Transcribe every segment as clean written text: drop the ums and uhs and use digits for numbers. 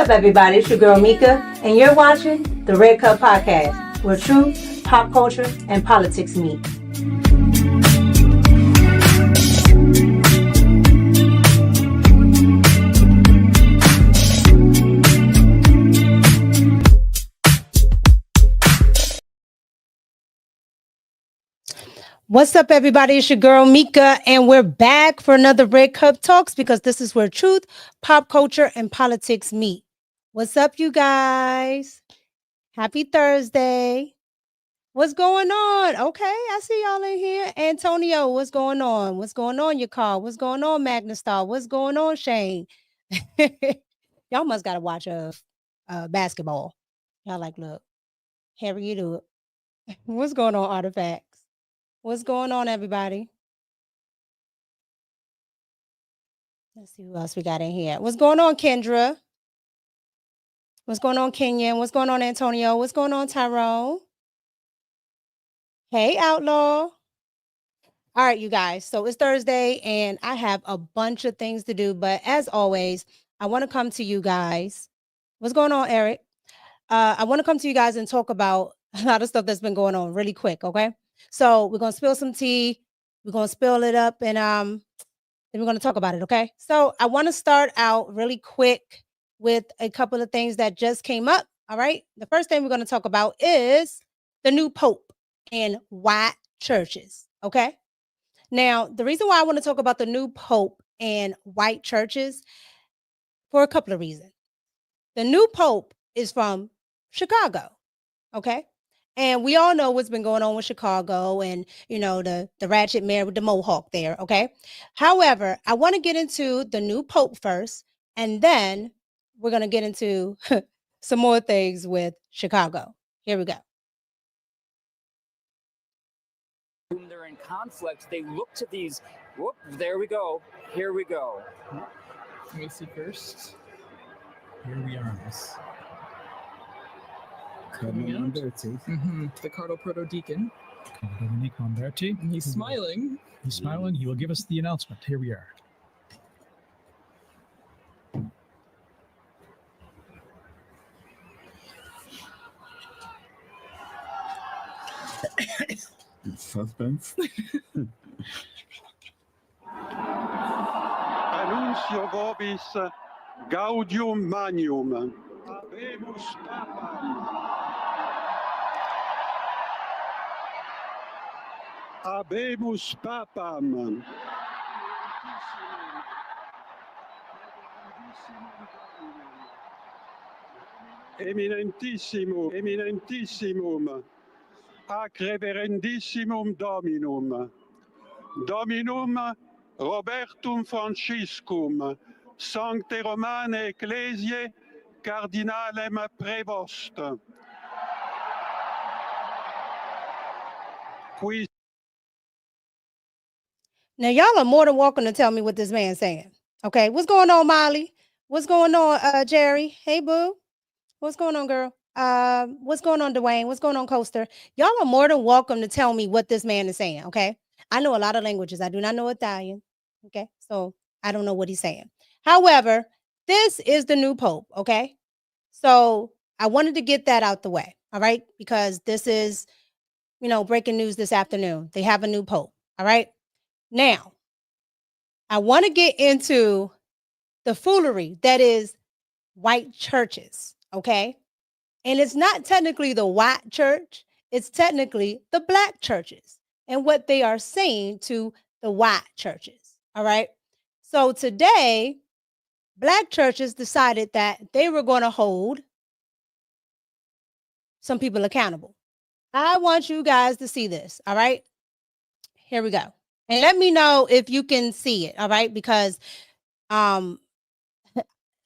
up, everybody? It's your girl Mika, and you're watching the Red Cup Podcast, where truth, pop culture, and politics meet. What's up, everybody? It's your girl Mika, and we're back for another Red Cup Talks because this is where truth, pop culture, and politics meet. What's up, you guys? Happy Thursday. What's going on? Okay, I see y'all in here. Antonio, what's going on? What's going on, your car? What's going on, Magnastar? What's going on, Shane? Y'all must gotta watch basketball. Y'all like, look, Harry, you do it. What's going on, Artifacts? What's going on, everybody? Let's see who else we got in here. What's going on, Kendra? What's going on, Kenyon? What's going on, Antonio? What's going on, Tyrone? Hey, Outlaw. All right, you guys. So it's Thursday, and I have a bunch of things to do. But as always, I want to come to you guys. What's going on, Eric? I want to come to you guys and talk about a lot of stuff that's been going on really quick, okay? So we're going to spill some tea. We're going to spill it up, and then we're going to talk about it, okay? So I want to start out really quick with a couple of things that just came up, all right? The first thing we're going to talk about is the new pope and white churches, okay? Now, the reason why I want to talk about the new pope and white churches for a couple of reasons. The new pope is from Chicago, okay? And we all know what's been going on with Chicago and, you know, the ratchet mayor with the mohawk there, okay? However, I want to get into the new pope first, and then we're going to get into some more things with Chicago. Here we go. When they're in conflict, they look to these, whoop, there we go, here we go. Let me see first. Here we are. Coming out. The Cardinal Proto-Deacon. Dominique Lamberti. He's smiling. He's smiling. He will give us the announcement. Here we are. Suspense. Annuncio vobis gaudium magnum. Habemus papam. Habemus papam. Eminentissimum. Ac reverendissimum Dominum. Dominum Robertum Franciscum, Sancte Romane Ecclesiae, Cardinalem Prevost. Qui. Now, y'all are more than welcome to tell me what this man's saying. Okay, what's going on, Molly? What's going on, Jerry? Hey, boo. What's going on, girl? What's going on, Dwayne? What's going on, Coaster? Y'all are more than welcome to tell me what this man is saying, okay? I know a lot of languages. I do not know Italian, okay? So I don't know what he's saying. However, this is the new pope, okay? So I wanted to get that out the way, all right? Because this is, you know, breaking news this afternoon. They have a new pope, all right? Now, I want to get into the foolery that is white churches, okay? And it's not technically the white church, it's technically the black churches and what they are saying to the white churches. All right. So today, black churches decided that they were going to hold some people accountable. I want you guys to see this. All right. Here we go. And let me know if you can see it. All right. Because the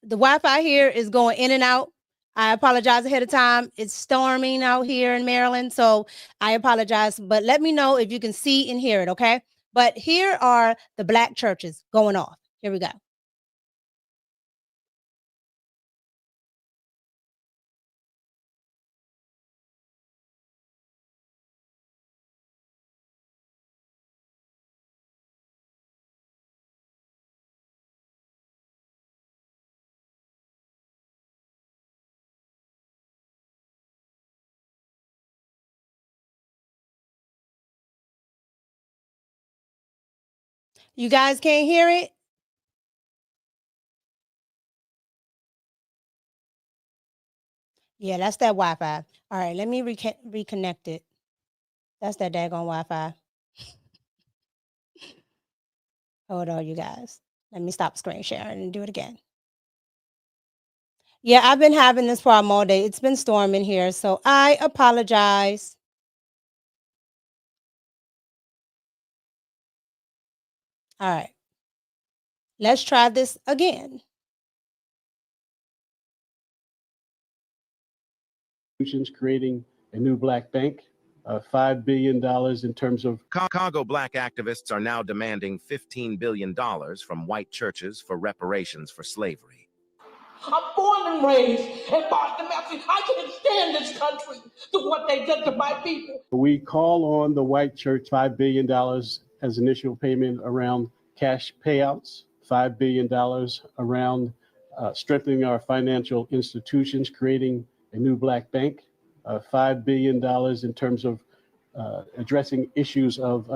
Wi-Fi here is going in and out. I apologize ahead of time. It's storming out here in Maryland, so I apologize. But let me know if you can see and hear it, okay? But here are the black churches going off. Here we go. You guys can't hear it? Yeah, that's that Wi-Fi. All right, let me reconnect it. That's that daggone Wi-Fi. Hold on, you guys. Let me stop screen sharing and do it again. Yeah, I've been having this problem all day. It's been storming here, so I apologize. All right. Let's try this again. Creating a new black bank, $5 billion in terms of. Chicago black activists are now demanding $15 billion from white churches for reparations for slavery. I'm born and raised in Boston, Massachusetts. I can stand this country to what they did to my people. We call on the white church $5 billion as initial payment around cash payouts, $5 billion around strengthening our financial institutions, creating a new black bank, $5 billion in terms of addressing issues of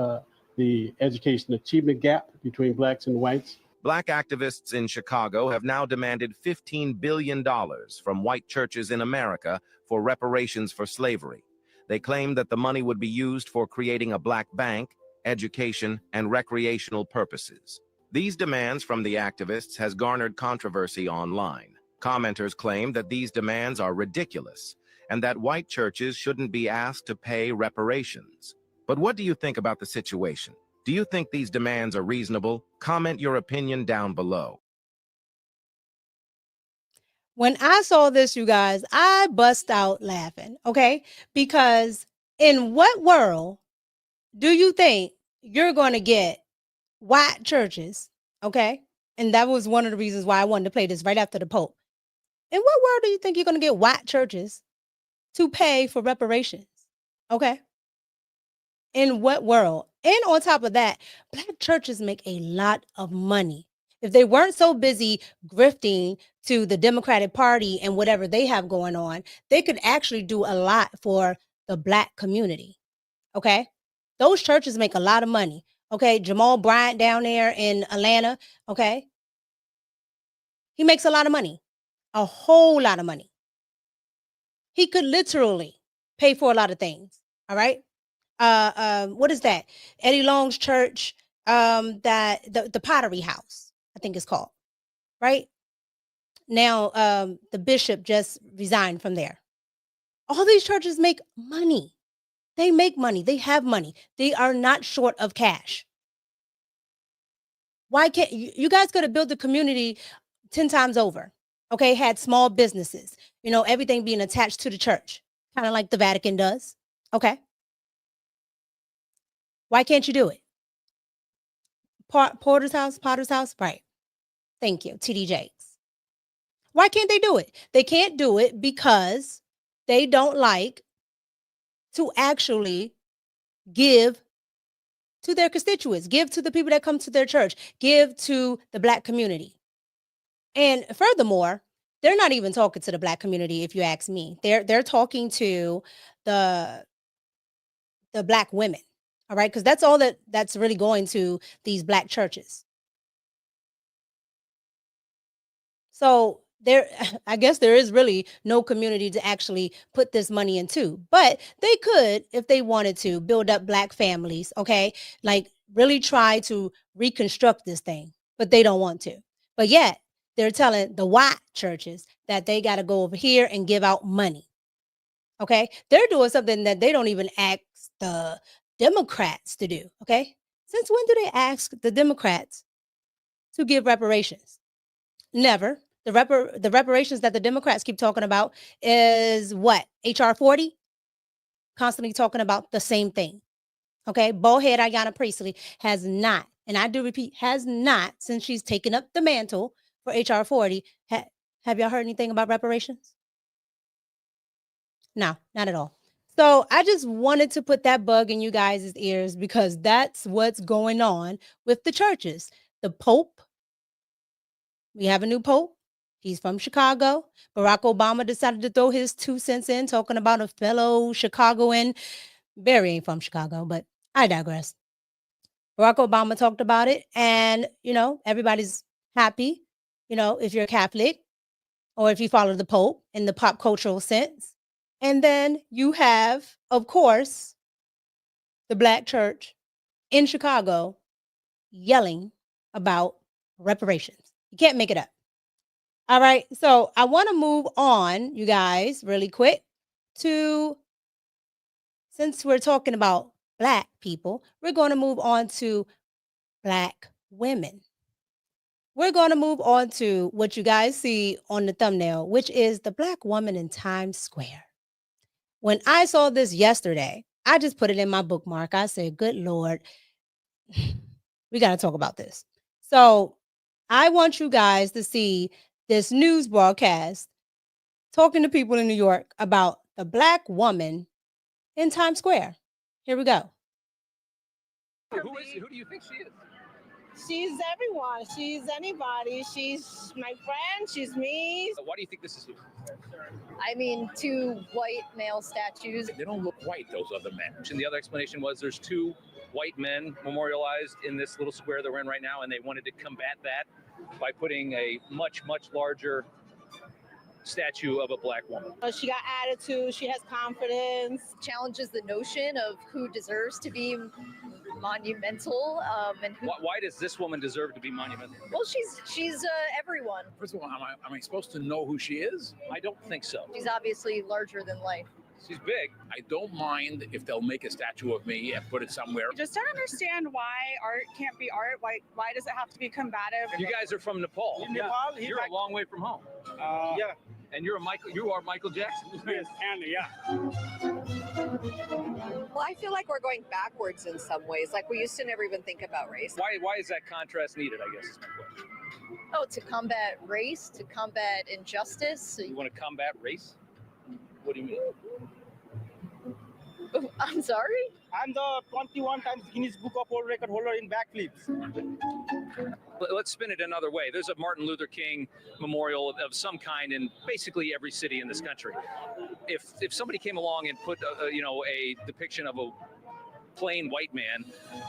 the education achievement gap between blacks and whites. Black activists in Chicago have now demanded $15 billion from white churches in America for reparations for slavery. They claim that the money would be used for creating a black bank, education, and recreational purposes. These demands from the activists has garnered controversy online. Commenters claim that these demands are ridiculous and that white churches shouldn't be asked to pay reparations. But what do you think about the situation? Do you think these demands are reasonable? Comment your opinion down below. When I saw this, you guys, I bust out laughing, okay? Because in what world do you think you're going to get white churches, okay? And that was one of the reasons why I wanted to play this right after the Pope. In what world do you think you're going to get white churches to pay for reparations, okay? In what world? And on top of that, black churches make a lot of money. If they weren't so busy grifting to the Democratic Party and whatever they have going on, they could actually do a lot for the black community. Okay? Those churches make a lot of money. Okay? Jamal Bryant down there in Atlanta, okay? He makes a lot of money. A whole lot of money. He could literally pay for a lot of things. All right? What is that? Eddie Long's church, that the Pottery House, I think it's called, right? Now, the bishop just resigned from there. All these churches make money. They make money. They have money. They are not short of cash. Why can't you guys could have built the community 10 times over? Okay, had small businesses, you know, everything being attached to the church, kind of like the Vatican does. Okay. Why can't you do it? Potter's house, right? Thank you, TD Jakes. Why can't they do it? They can't do it because they don't like to actually give to their constituents, give to the people that come to their church, give to the black community. And furthermore, they're not even talking to the black community, if you ask me. They're talking to the black women. All right, because that's all that's really going to these black churches. So there, I guess there is really no community to actually put this money into, but they could, if they wanted to, build up black families, okay? Like really try to reconstruct this thing, but they don't want to. But yet they're telling the white churches that they got to go over here and give out money, okay? They're doing something that they don't even ask the Democrats to do, okay? Since when do they ask the Democrats to give reparations? Never. The reparations that the Democrats keep talking about is what? HR 40? Constantly talking about the same thing. Okay? Bowhead Ayanna Priestley has not, and I do repeat, has not, since she's taken up the mantle for HR 40, have y'all heard anything about reparations? No, not at all. So I just wanted to put that bug in you guys' ears because that's what's going on with the churches. The Pope, we have a new Pope. He's from Chicago. Barack Obama decided to throw his 2 cents in, talking about a fellow Chicagoan. Barry ain't from Chicago, but I digress. Barack Obama talked about it, and everybody's happy. If you're Catholic or if you follow the Pope in the pop cultural sense. And then you have, of course, the Black church in Chicago yelling about reparations. You can't make it up. All right. So I want to move on, you guys, really quick to, since we're talking about Black people, we're going to move on to Black women. We're going to move on to what you guys see on the thumbnail, which is the Black woman in Times Square. When I saw this yesterday, I just put it in my bookmark. I said, good Lord, we got to talk about this. So I want you guys to see this news broadcast talking to people in New York about the Black woman in Times Square. Here we go. Who do you think she is? She's everyone. She's anybody. She's my friend. She's me. Why do you think this is? I mean, two white male statues. They don't look white, those other men. And the other explanation was there's two white men memorialized in this little square that we're in right now, and they wanted to combat that by putting a much, much larger statue of a Black woman. She got attitude. She has confidence. Challenges the notion of who deserves to be monumental. And who, Why does this woman deserve to be monumental? well, she's everyone. First of all, am I supposed to know who she is? I don't think so. She's obviously larger than life. She's big. I don't mind if they'll make a statue of me and put it somewhere. I just don't understand why art can't be art. Why does it have to be combative? You guys are from Nepal. Nepal, You're a long way from home. yeah. And you are Michael Jackson. Yes, and yeah. Well, I feel like we're going backwards in some ways. Like we used to never even think about race. Why is that contrast needed, I guess is my question. Oh, to combat race, to combat injustice. You want to combat race? What do you mean? I'm sorry? I'm the 21 times Guinness Book of World Record holder in backflips. Let's spin it another way. There's a Martin Luther King memorial of some kind in basically every city in this country. If somebody came along and put a depiction of a plain white man,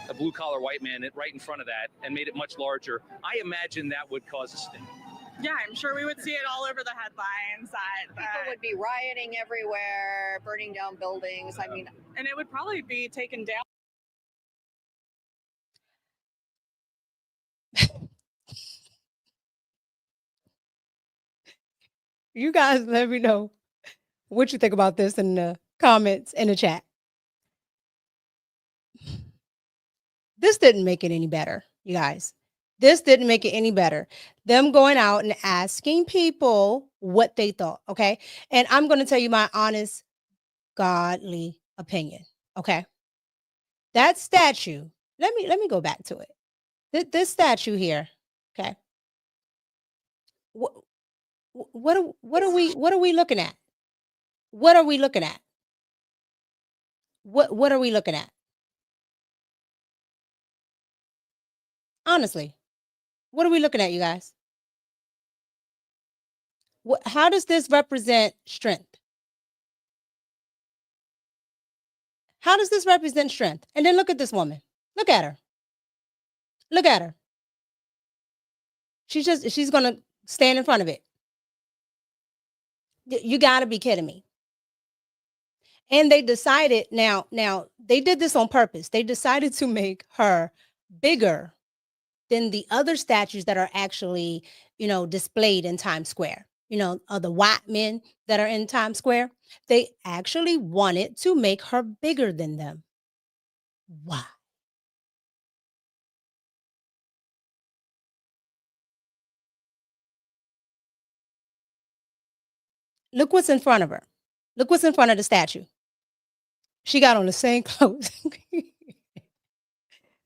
a blue collar white man, right in front of that and made it much larger, I imagine that would cause a sting. Yeah, I'm sure we would see it all over the headlines. People would be rioting everywhere, burning down buildings. I mean, and it would probably be taken down. You guys let me know what you think about this in the comments in the chat. This didn't make it any better, you guys. This didn't make it any better. Them going out and asking people what they thought, okay? And I'm going to tell you my honest, godly opinion, okay? That statue, let me go back to it. This statue here, okay? What are we looking at? What are we looking at? What are we looking at? Honestly, what are we looking at, you guys? How does this represent strength? How does this represent strength? And then look at this woman. Look at her. Look at her. She's going to stand in front of it. You got to be kidding me. And they decided, now they did this on purpose. They decided to make her bigger than the other statues that are actually, displayed in Times Square. The white men that are in Times Square. They actually wanted to make her bigger than them. Why? Look what's in front of her. Look what's in front of the statue. She got on the same clothes.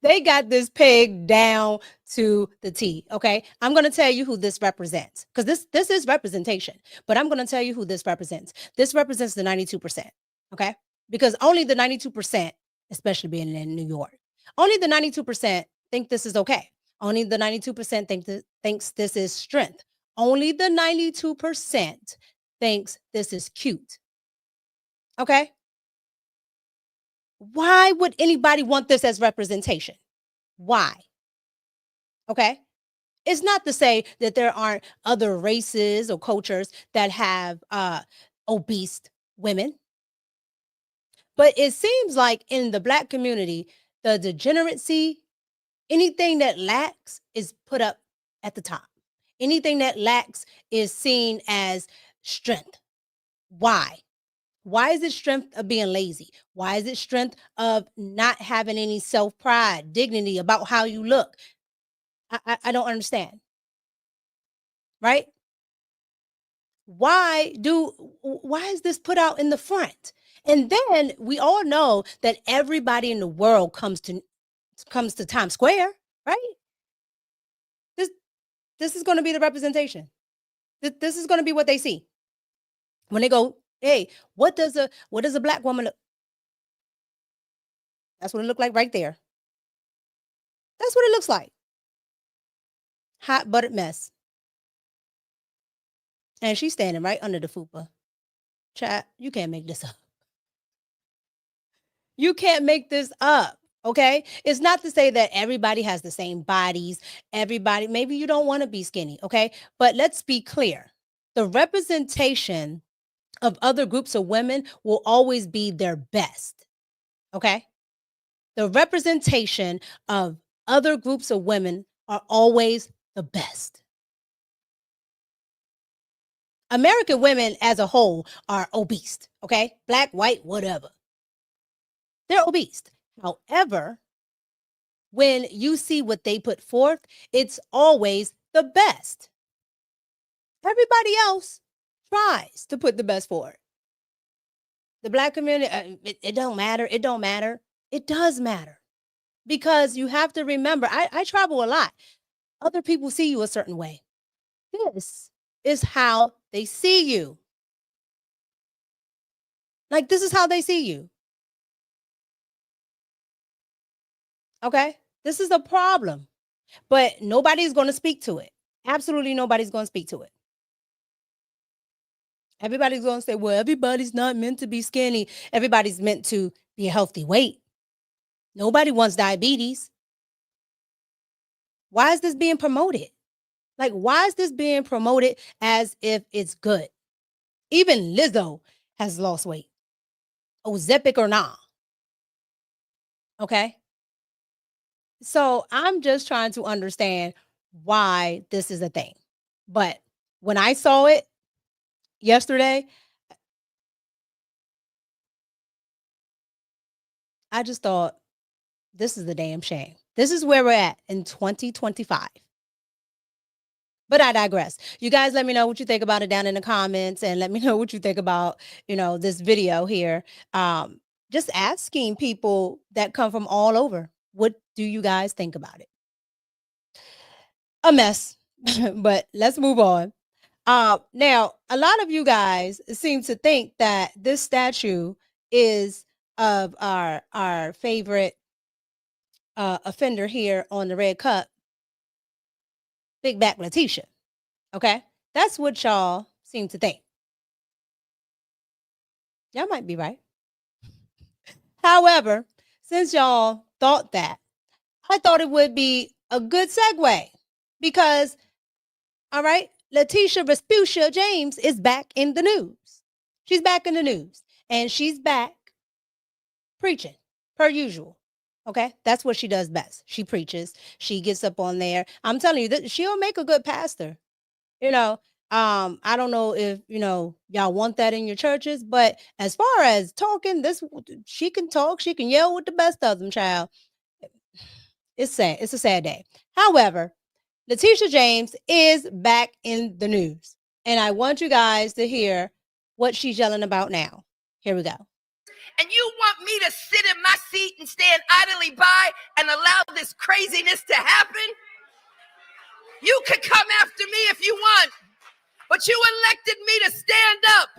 They got this peg down to the T, okay? I'm going to tell you who this represents, because this is representation, but I'm going to tell you who this represents. This represents the 92%, okay? Because only the 92%, especially being in New York, only the 92% think this is okay. Only the 92% thinks this is strength. Only the 92% thinks this is cute, okay? Why would anybody want this as representation? Why? Okay. It's not to say that there aren't other races or cultures that have obese women. But it seems like in the Black community, the degeneracy, anything that lacks is put up at the top. Anything that lacks is seen as strength. Why? Why is it strength of being lazy? Why is it strength of not having any self-pride, dignity about how you look? I don't understand. Right? Why is this put out in the front? And then we all know that everybody in the world comes to Times Square, right? This is going to be the representation. This is going to be what they see when they go, hey, what does a Black woman look? That's what it looked like right there. That's what it looks like. Hot buttered mess. And she's standing right under the fupa. Chat, you can't make this up. You can't make this up. Okay. It's not to say that everybody has the same bodies. Everybody, maybe you don't want to be skinny. Okay. But let's be clear. The representation of other groups of women will always be their best. Okay. The representation of other groups of women are always the best. American women as a whole are obese. Okay. Black, white, whatever. They're obese. However, when you see what they put forth, it's always the best. Everybody else tries to put the best forward. The Black community, it don't matter. It don't matter. It does matter. Because you have to remember, I travel a lot. Other people see you a certain way. This is how they see you. Like, this is how they see you. Okay? This is a problem. But nobody's going to speak to it. Absolutely nobody's going to speak to it. Everybody's going to say, well, everybody's not meant to be skinny. Everybody's meant to be a healthy weight. Nobody wants diabetes. Why is this being promoted? Like, why is this being promoted as if it's good? Even Lizzo has lost weight. Ozempic or not. Okay? So I'm just trying to understand why this is a thing. But when I saw it yesterday, I just thought, this is a damn shame. This is where we're at in 2025. But I digress. You guys let me know what you think about it down in the comments, and let me know what you think about, this video here. Just asking people that come from all over, what do you guys think about it? A mess, but let's move on. Now, a lot of you guys seem to think that this statue is of our favorite offender here on the red cup, Big Back Leticia. Okay, that's what y'all seem to think. Y'all might be right. However, since y'all thought that, I thought it would be a good segue because, all right, Leticia Vespucia James is back in the news. She's back in the news, and she's back preaching per usual. Okay, that's what she does best. She preaches. She gets up on there. I'm telling you that she'll make a good pastor. I don't know if y'all want that in your churches, but as far as talking, she can talk. She can yell with the best of them, child. It's sad. It's a sad day. However, Leticia James is back in the news, and I want you guys to hear what she's yelling about now. Here we go. And you want me to sit in my seat and stand idly by and allow this craziness to happen? You can come after me if you want, but you elected me to stand up.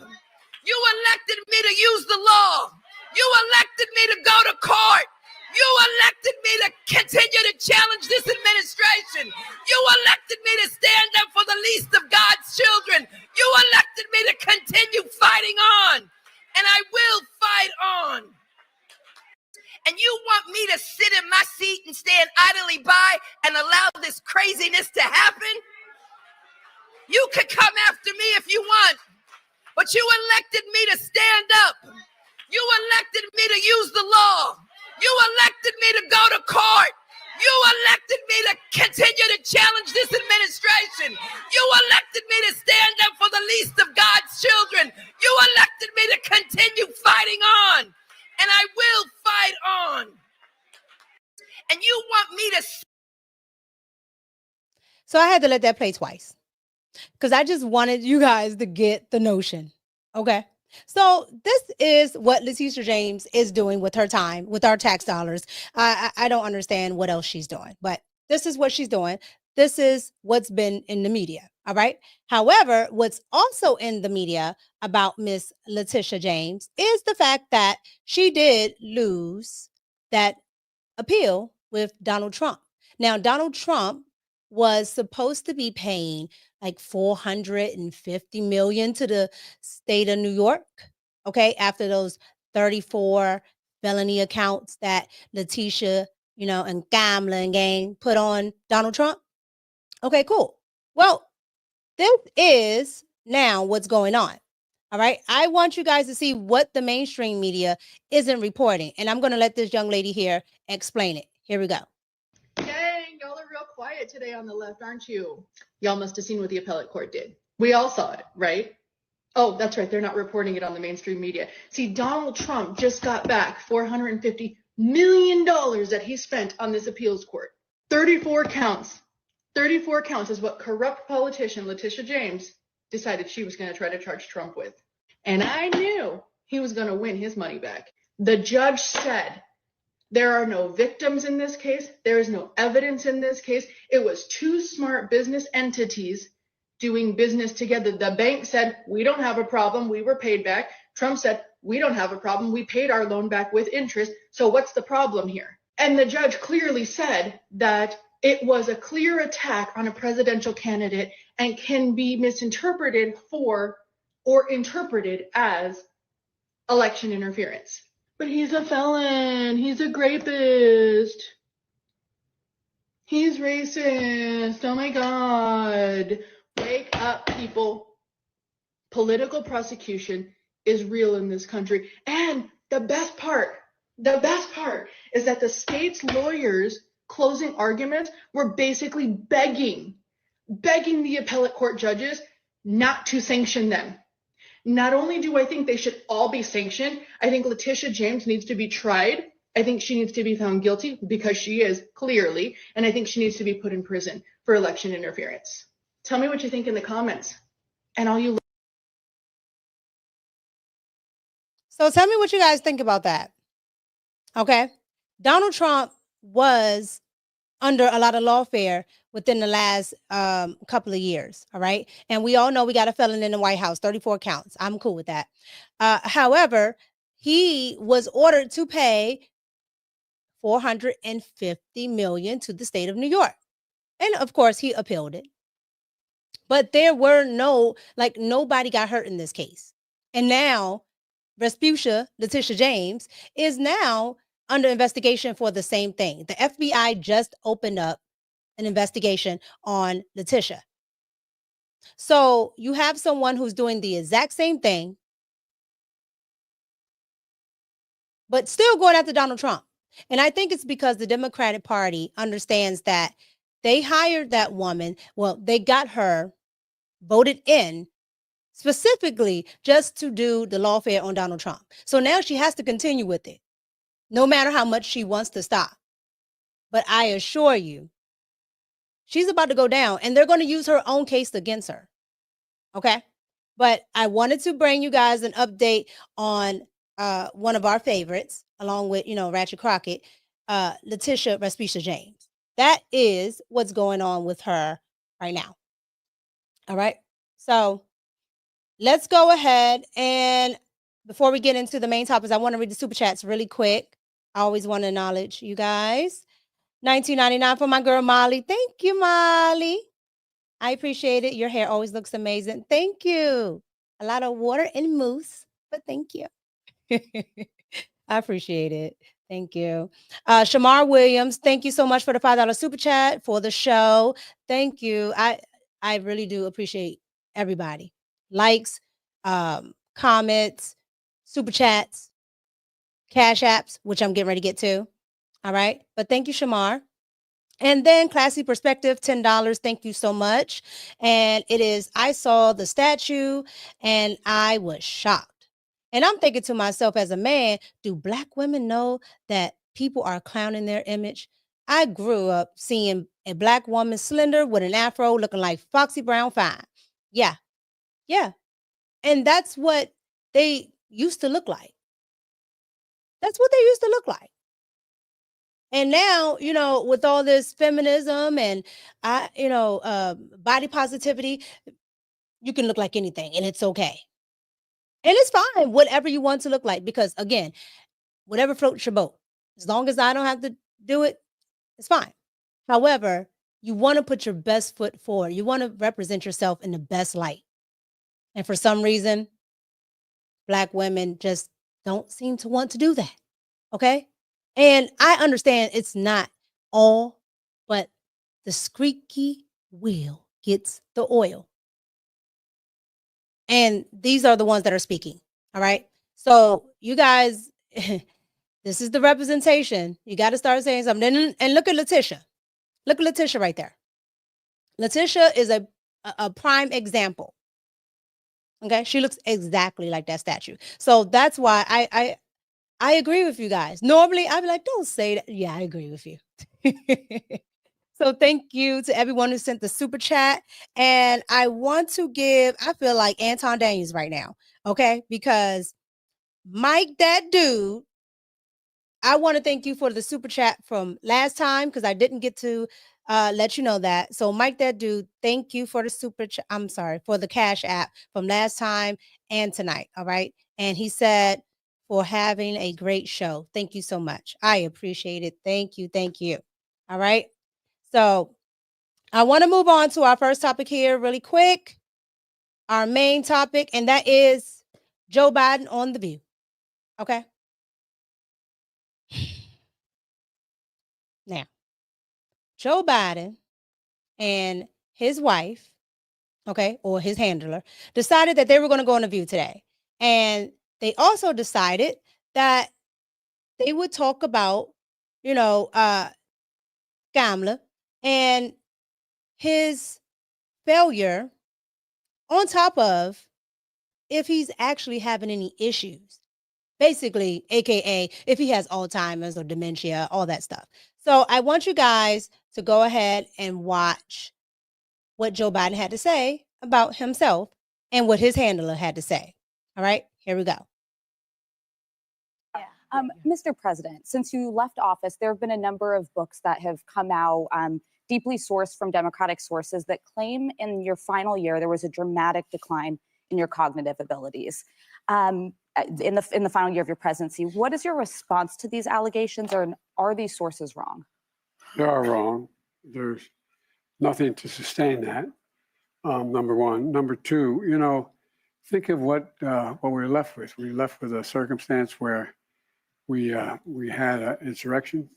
You elected me to use the law. You elected me to go to court. You elected me to continue to challenge this administration. You elected me to stand up for the least of God's children. You elected me to continue fighting on. And I will fight on. And you want me to sit in my seat and stand idly by and allow this craziness to happen? You could come after me if you want, but you elected me to stand up. You elected me to use the law. You elected me to go to court. You elected me to continue to challenge this administration. You elected me to stand up for the least of God's children. You elected me to continue fighting on, and I will fight on. And you want me to... So I had to let that play twice because I just wanted you guys to get the notion. Okay. So this is what Leticia James is doing with her time, with our tax dollars. I don't understand what else she's doing, but this is what she's doing. This is what's been in the media. All right. However, what's also in the media about Miss Leticia James is the fact that she did lose that appeal with Donald Trump. Now, Donald Trump was supposed to be paying like $450 million to the state of New York, okay, after those 34 felony accounts that Leticia, and gambling gang put on Donald Trump. Okay, cool. Well, this is now what's going on. All right. I want you guys to see what the mainstream media isn't reporting. And I'm going to let this young lady here explain it. Here we go. Dang, y'all are real quiet today on the left, aren't you? Y'all must have seen what the appellate court did. We all saw it, right? Oh, that's right. They're not reporting it on the mainstream media. See, Donald Trump just got back $450 million that he spent on this appeals court. 34 counts. 34 counts is what corrupt politician Leticia James decided she was going to try to charge Trump with. And I knew he was going to win his money back. The judge said, there are no victims in this case. There is no evidence in this case. It was two smart business entities doing business together. The bank said, we don't have a problem. We were paid back. Trump said, we don't have a problem. We paid our loan back with interest. So what's the problem here? And the judge clearly said that it was a clear attack on a presidential candidate and can be misinterpreted for or interpreted as election interference. But he's a felon. He's a rapist. He's racist. Oh my God. Wake up, people. Political prosecution is real in this country. And the best part is that the state's lawyers' closing arguments were basically begging the appellate court judges not to sanction them. Not only do I think they should all be sanctioned, I think Leticia James needs to be tried. I think she needs to be found guilty because she is clearly, and I think she needs to be put in prison for election interference. Tell me what you think in the comments. And all you. So tell me what you guys think about that. Okay. Donald Trump was under a lot of lawfare within the last couple of years. All right. And we all know we got a felon in the White House, 34 counts. I'm cool with that. However, he was ordered to pay $450 million to the state of New York. And of course, he appealed it. But there were nobody got hurt in this case. And now Leticia James is now under investigation for the same thing. The FBI just opened up an investigation on Leticia. So you have someone who's doing the exact same thing, but still going after Donald Trump. And I think it's because the Democratic Party understands that they hired that woman. Well, they got her voted in specifically just to do the lawfare on Donald Trump. So now she has to continue with it, no matter how much she wants to stop. But I assure you, she's about to go down, and they're going to use her own case against her. Okay? But I wanted to bring you guys an update on one of our favorites, along with, Ratchet Crockett, Leticia James. That is what's going on with her right now. All right? So let's go ahead, and before we get into the main topics, I want to read the super chats really quick. I always want to acknowledge you guys. $19.99 for my girl Molly. Thank you, Molly. I appreciate it. Your hair always looks amazing. Thank you. A lot of water and mousse, but thank you. I appreciate it. Thank you. Shamar Williams, thank you so much for the $5 super chat for the show. Thank you. I really do appreciate everybody. Likes, comments, super chats, cash apps, which I'm getting ready to get to. All right. But thank you, Shamar. And then Classy Perspective, $10. Thank you so much. And it is, I saw the statue and I was shocked. And I'm thinking to myself as a man, do Black women know that people are clowning their image? I grew up seeing a Black woman slender with an afro looking like Foxy Brown Fine. Yeah. Yeah. And that's what they used to look like. That's what they used to look like. And now, you know, with all this feminism and body positivity, you can look like anything and it's okay. And it's fine, whatever you want to look like, because again, whatever floats your boat, as long as I don't have to do it, it's fine. However, you want to put your best foot forward. You want to represent yourself in the best light. And for some reason, Black women just don't seem to want to do that. Okay. And I understand it's not all, but the squeaky wheel gets the oil. And these are the ones that are speaking. All right. So you guys, this is the representation. You got to start saying something. And look at Leticia. Look at Leticia right there. Leticia is a prime example. Okay. She looks exactly like that statue. So that's why I agree with you guys. Normally, I'd be like, don't say that. Yeah, I agree with you. So thank you to everyone who sent the super chat. And I want to give, I feel like Anton Daniels right now, okay? Because Mike, that dude, I want to thank you for the super chat from last time because I didn't get to let you know that. So Mike, that dude, thank you for the super chat. I'm sorry, for the Cash App from last time and tonight, all right? And he said, for having a great show. Thank you so much. I appreciate it. Thank you. Thank you. All right. So I want to move on to our first topic here really quick. Our main topic, and that is Joe Biden on The View. Okay. Now, Joe Biden and his wife, okay, or his handler, decided that they were going to go on The View today. And they also decided that they would talk about, Kamala and his failure, on top of if he's actually having any issues, basically, AKA if he has Alzheimer's or dementia, all that stuff. So I want you guys to go ahead and watch what Joe Biden had to say about himself and what his handler had to say. All right, here we go. Mr. President, since you left office, there have been a number of books that have come out, deeply sourced from Democratic sources, that claim in your final year there was a dramatic decline in your cognitive abilities. In the final year of your presidency, what is your response to these allegations, or are these sources wrong? They are wrong. There's nothing to sustain that. Number one. Number two, think of what we're left with. We're left with a circumstance where we had an insurrection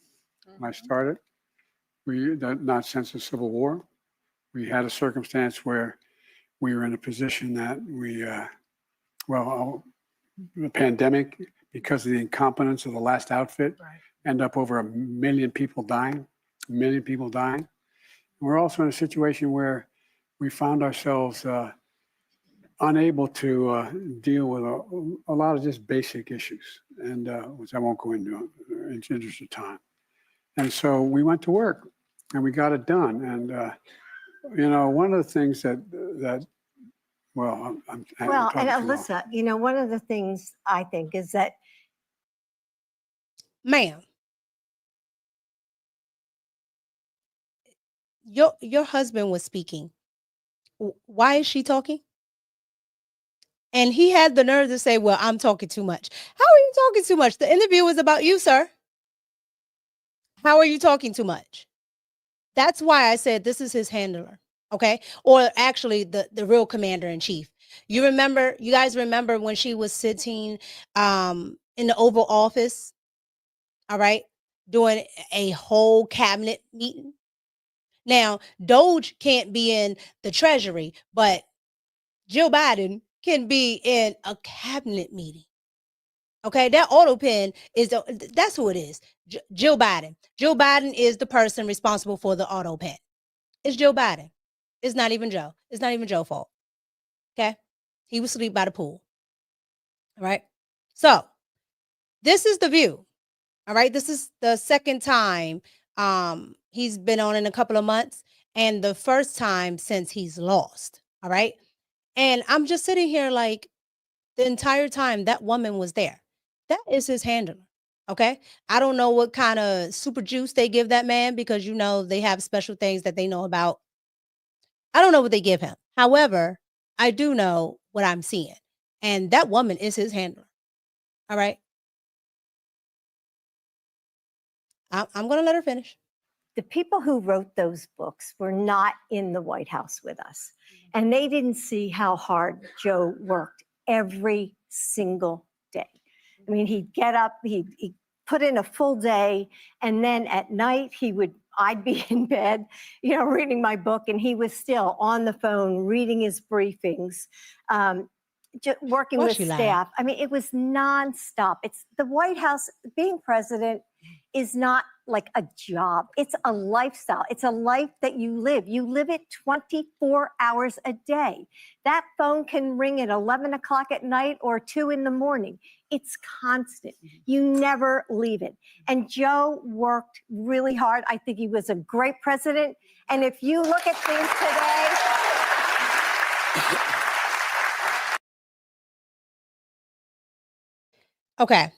when I started. Not since the Civil War. We had a circumstance where we were in a position that the pandemic, because of the incompetence of the last outfit, end up over 1 million people dying. We're also in a situation where we found ourselves unable to deal with a lot of just basic issues, and which I won't go into in the interest of time. And so we went to work, and we got it done. And one of the things that and Alyssa, one of the things I think is that, ma'am, your husband was speaking. Why is she talking? And he had the nerve to say, well, I'm talking too much. How are you talking too much? The interview was about you, sir. How are you talking too much? That's why I said this is his handler, okay? Or actually the real commander in chief. You guys remember when she was sitting in the Oval Office, all right, doing a whole cabinet meeting. Now, Doge can't be in the Treasury, but Joe Biden can be in a cabinet meeting. Okay, that auto pen is that's who it is. Jill Biden. Joe Biden is the person responsible for the auto pen. It's Joe Biden. It's not even Joe. It's not even Joe's fault. Okay, he was asleep by the pool. All right. So this is The View. All right. This is the second time he's been on in a couple of months, and the first time since he's lost. All right. And I'm just sitting here like the entire time that woman was there. That is his handler. Okay. I don't know what kind of super juice they give that man because, you know, they have special things that they know about. I don't know what they give him. However, I do know what I'm seeing. And that woman is his handler. All right. I'm going to let her finish. The people who wrote those books were not in the White House with us. And they didn't see how hard Joe worked every single day. I mean, he'd get up, he'd put in a full day, and then at night I'd be in bed, you know, reading my book, and he was still on the phone reading his briefings, working with staff. I mean, it was nonstop. It's the White House. Being president is not like a job. It's a lifestyle. It's a life that you live. You live it 24 hours a day. That phone can ring at 11 o'clock at night or 2 in the morning. It's constant. You never leave it. And Joe worked really hard. I think he was a great president. And if you look at things today, okay.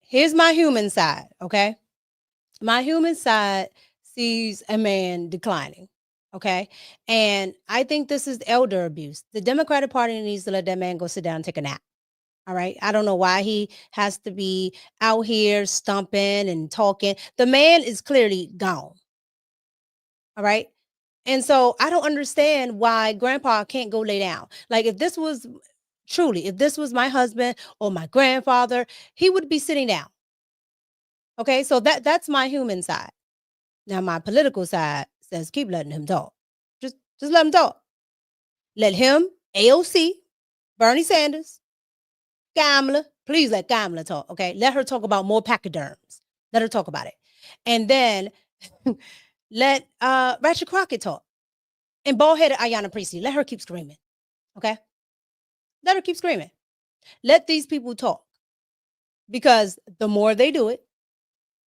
Here's my human side, okay? My human side sees a man declining, okay? And I think this is elder abuse. The Democratic Party needs to let that man go sit down and take a nap, all right? I don't know why he has to be out here stomping and talking. The man is clearly gone, all right? And so I don't understand why grandpa can't go lay down. Like if this was my husband or my grandfather, he would be sitting down. Okay, so that's my human side. Now my political side says keep letting him talk. Just let him talk. Let him, AOC, Bernie Sanders, Kamala, please let Kamala talk. Okay, let her talk about more pachyderms. Let her talk about it, and then let Ratchet Crockett talk, and bald-headed Ayanna Presley. Let her keep screaming. Okay, let her keep screaming. Let these people talk, because the more they do it,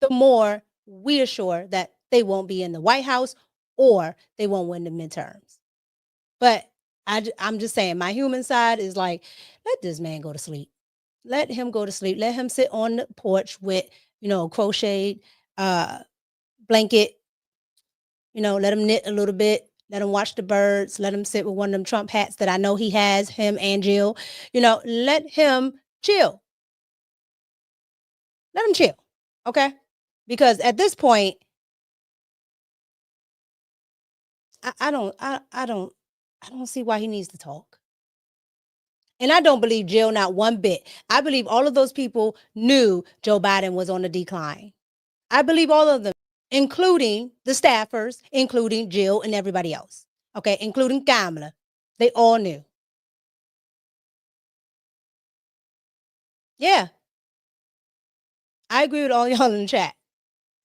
the more we are sure that they won't be in the White House or they won't win the midterms. But I'm just saying, my human side is like, let this man go to sleep. Let him go to sleep. Let him sit on the porch with, you know, a crocheted blanket. You know, let him knit a little bit. Let him watch the birds. Let him sit with one of them Trump hats that I know he has, him and Jill. You know, let him chill. Let him chill. Okay? Because at this point, I don't see why he needs to talk. And I don't believe Jill not one bit. I believe all of those people knew Joe Biden was on the decline. I believe all of them, including the staffers, including Jill and everybody else. Okay, including Kamala. They all knew. Yeah. I agree with all y'all in the chat.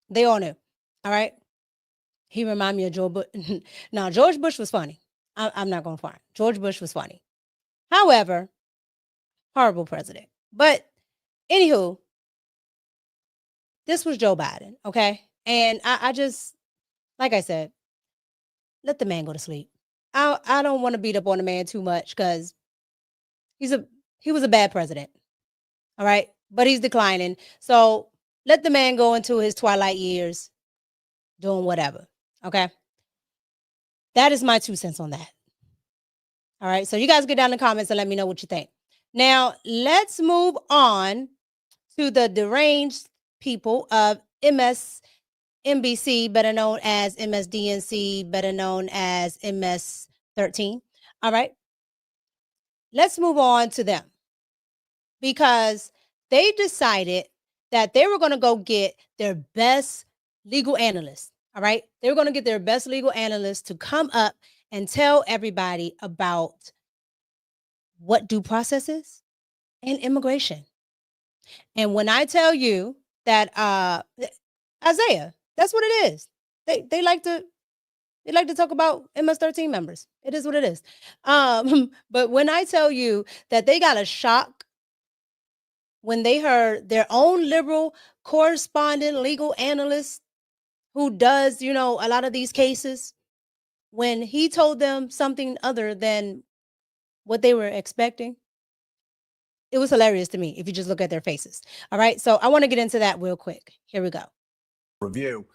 They all knew. All right. He reminded me of George Bush. Now, George Bush was funny. I'm not going to front. George Bush was funny. However, horrible president. But anywho, this was Joe Biden, okay? And I just, like I said, let the man go to sleep. I don't want to beat up on the man too much because he was a bad president, all right? But he's declining. So let the man go into his twilight years doing whatever, okay? That is my 2 cents on that. All right, so you guys get down in the comments and let me know what you think. Now, let's move on to the deranged people of MSNBC, better known as MSDNC, better known as MS-13. All right, let's move on to them because they decided that they were going to go get their best legal analysts. All right. They were going to get their best legal analysts to come up and tell everybody about what due process is and immigration. And when I tell you that Isaiah, that's what it is. They like to talk about MS-13 members. It is what it is. But when I tell you that they got a shock when they heard their own liberal correspondent legal analyst who does, a lot of these cases, when he told them something other than what they were expecting, it was hilarious to me if you just look at their faces. All right. So I want to get into that real quick. Here we go. Review.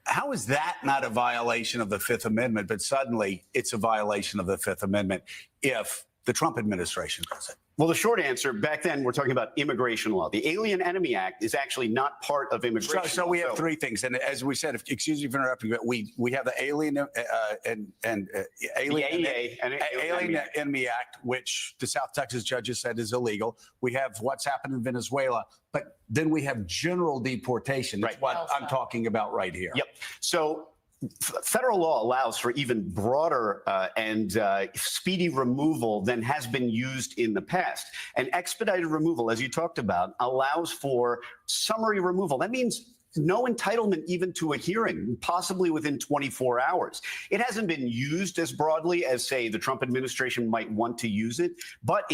How is that not a violation of the Fifth Amendment, but suddenly it's a violation of the Fifth Amendment if the Trump administration does it? Well, the short answer, back then, we're talking about immigration law. The Alien Enemy Act is actually not part of immigration So law. we have three things. And as we said, excuse me for interrupting, but we have the Alien Enemy Act, which the South Texas judges said is illegal. We have what's happened in Venezuela. But then we have general deportation. That's what I'm talking about right here. Yep. So federal law allows for even broader and speedy removal than has been used in the past. And expedited removal, as you talked about, allows for summary removal. That means no entitlement even to a hearing, possibly within 24 hours. It hasn't been used as broadly as, say, the Trump administration might want to use it. But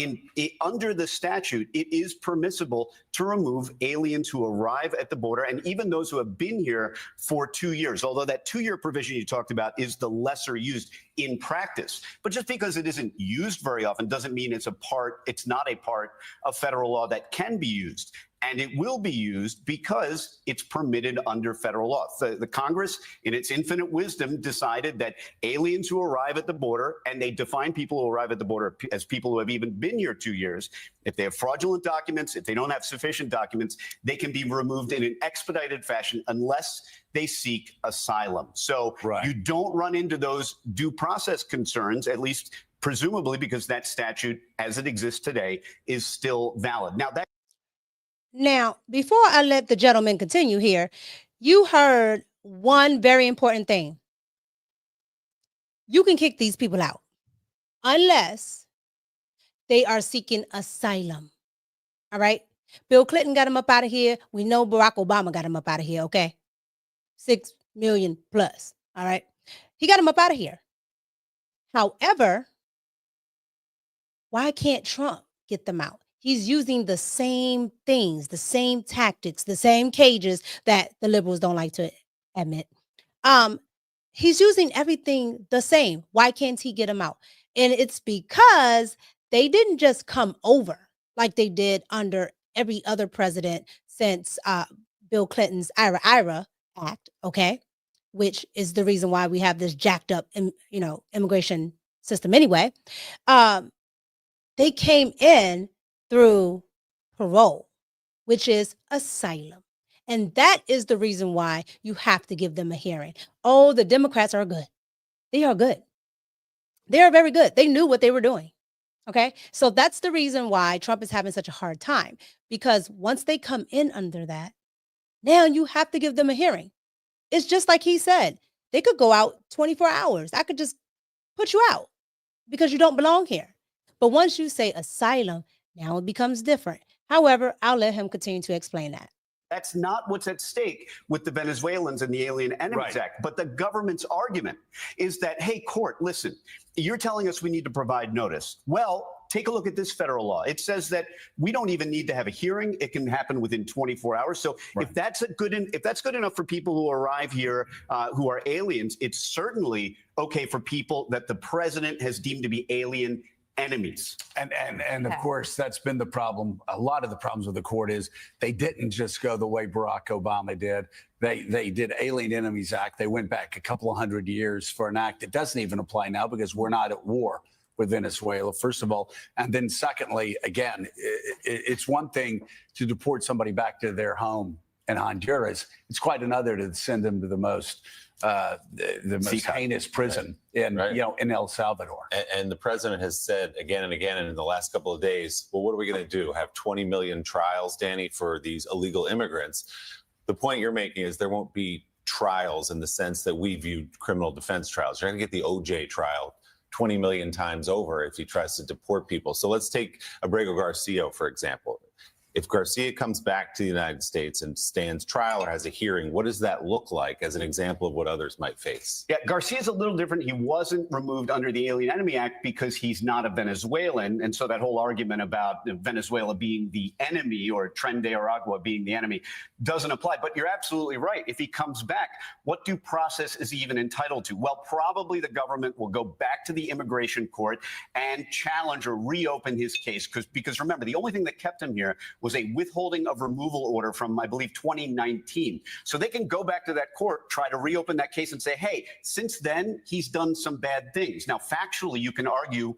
under the statute, it is permissible to remove aliens who arrive at the border and even those who have been here for 2 years, although that 2-year provision you talked about is the lesser used in practice. But just because it isn't used very often doesn't mean it's not a part of federal law that can be used. And it will be used because it's permitted under federal law. The Congress, in its infinite wisdom, decided that aliens who arrive at the border, and they define people who arrive at the border as people who have even been here 2 years, if they have fraudulent documents, if they don't have sufficient documents, they can be removed in an expedited fashion unless they seek asylum. So you don't run into those due process concerns, at least presumably because that statute, as it exists today, is still valid. Now, before I let the gentleman continue here, you heard one very important thing. You can kick these people out unless they are seeking asylum. All right? Bill Clinton got him up out of here. We know Barack Obama got him up out of here, okay? 6 million plus, all right? He got him up out of here. However, why can't Trump get them out? He's using the same things, the same tactics, the same cages that the liberals don't like to admit. He's using everything the same. Why can't he get them out? And it's because they didn't just come over like they did under every other president since Bill Clinton's IRA Act, okay, which is the reason why we have this jacked up, immigration system anyway. They came in through parole, which is asylum. And that is the reason why you have to give them a hearing. Oh, the Democrats are good. They are good. They are very good. They knew what they were doing. Okay. So that's the reason why Trump is having such a hard time, because once they come in under that, now you have to give them a hearing. It's just like he said, they could go out 24 hours. I could just put you out because you don't belong here. But once you say asylum, now it becomes different. However, I'll let him continue to explain that. That's not what's at stake with the Venezuelans and the Alien Enemies Act. But the government's argument is that, hey, court, listen, you're telling us we need to provide notice. Well, take a look at this federal law. It says that we don't even need to have a hearing. It can happen within 24 hours. So if that's good enough for people who arrive here who are aliens, it's certainly okay for people that the president has deemed to be alien enemies. And of course, that's been the problem. A lot of the problems with the court is they didn't just go the way Barack Obama did. They did Alien Enemies Act. They went back a couple of 100 years for an act that doesn't even apply now because we're not at war with Venezuela, first of all. And then secondly, again, it's one thing to deport somebody back to their home in Honduras. It's quite another to send them to the most heinous prison in in El Salvador. And the president has said again and again in the last couple of days, well, what are we going to do? Have 20 million trials, Danny, for these illegal immigrants? The point you're making is there won't be trials in the sense that we viewed criminal defense trials. You're going to get the OJ trial 20 million times over if he tries to deport people. So let's take Abrego Garcia, for example. If Garcia comes back to the United States and stands trial or has a hearing, what does that look like as an example of what others might face? Yeah, Garcia's a little different. He wasn't removed under the Alien Enemy Act because he's not a Venezuelan. And so that whole argument about Venezuela being the enemy or Tren de Aragua being the enemy doesn't apply. But you're absolutely right. If he comes back, what due process is he even entitled to? Well, probably the government will go back to the immigration court and challenge or reopen his case. Because remember, the only thing that kept him here was a withholding of removal order from, I believe, 2019. So they can go back to that court, try to reopen that case and say, hey, since then, he's done some bad things. Now, factually, you can argue,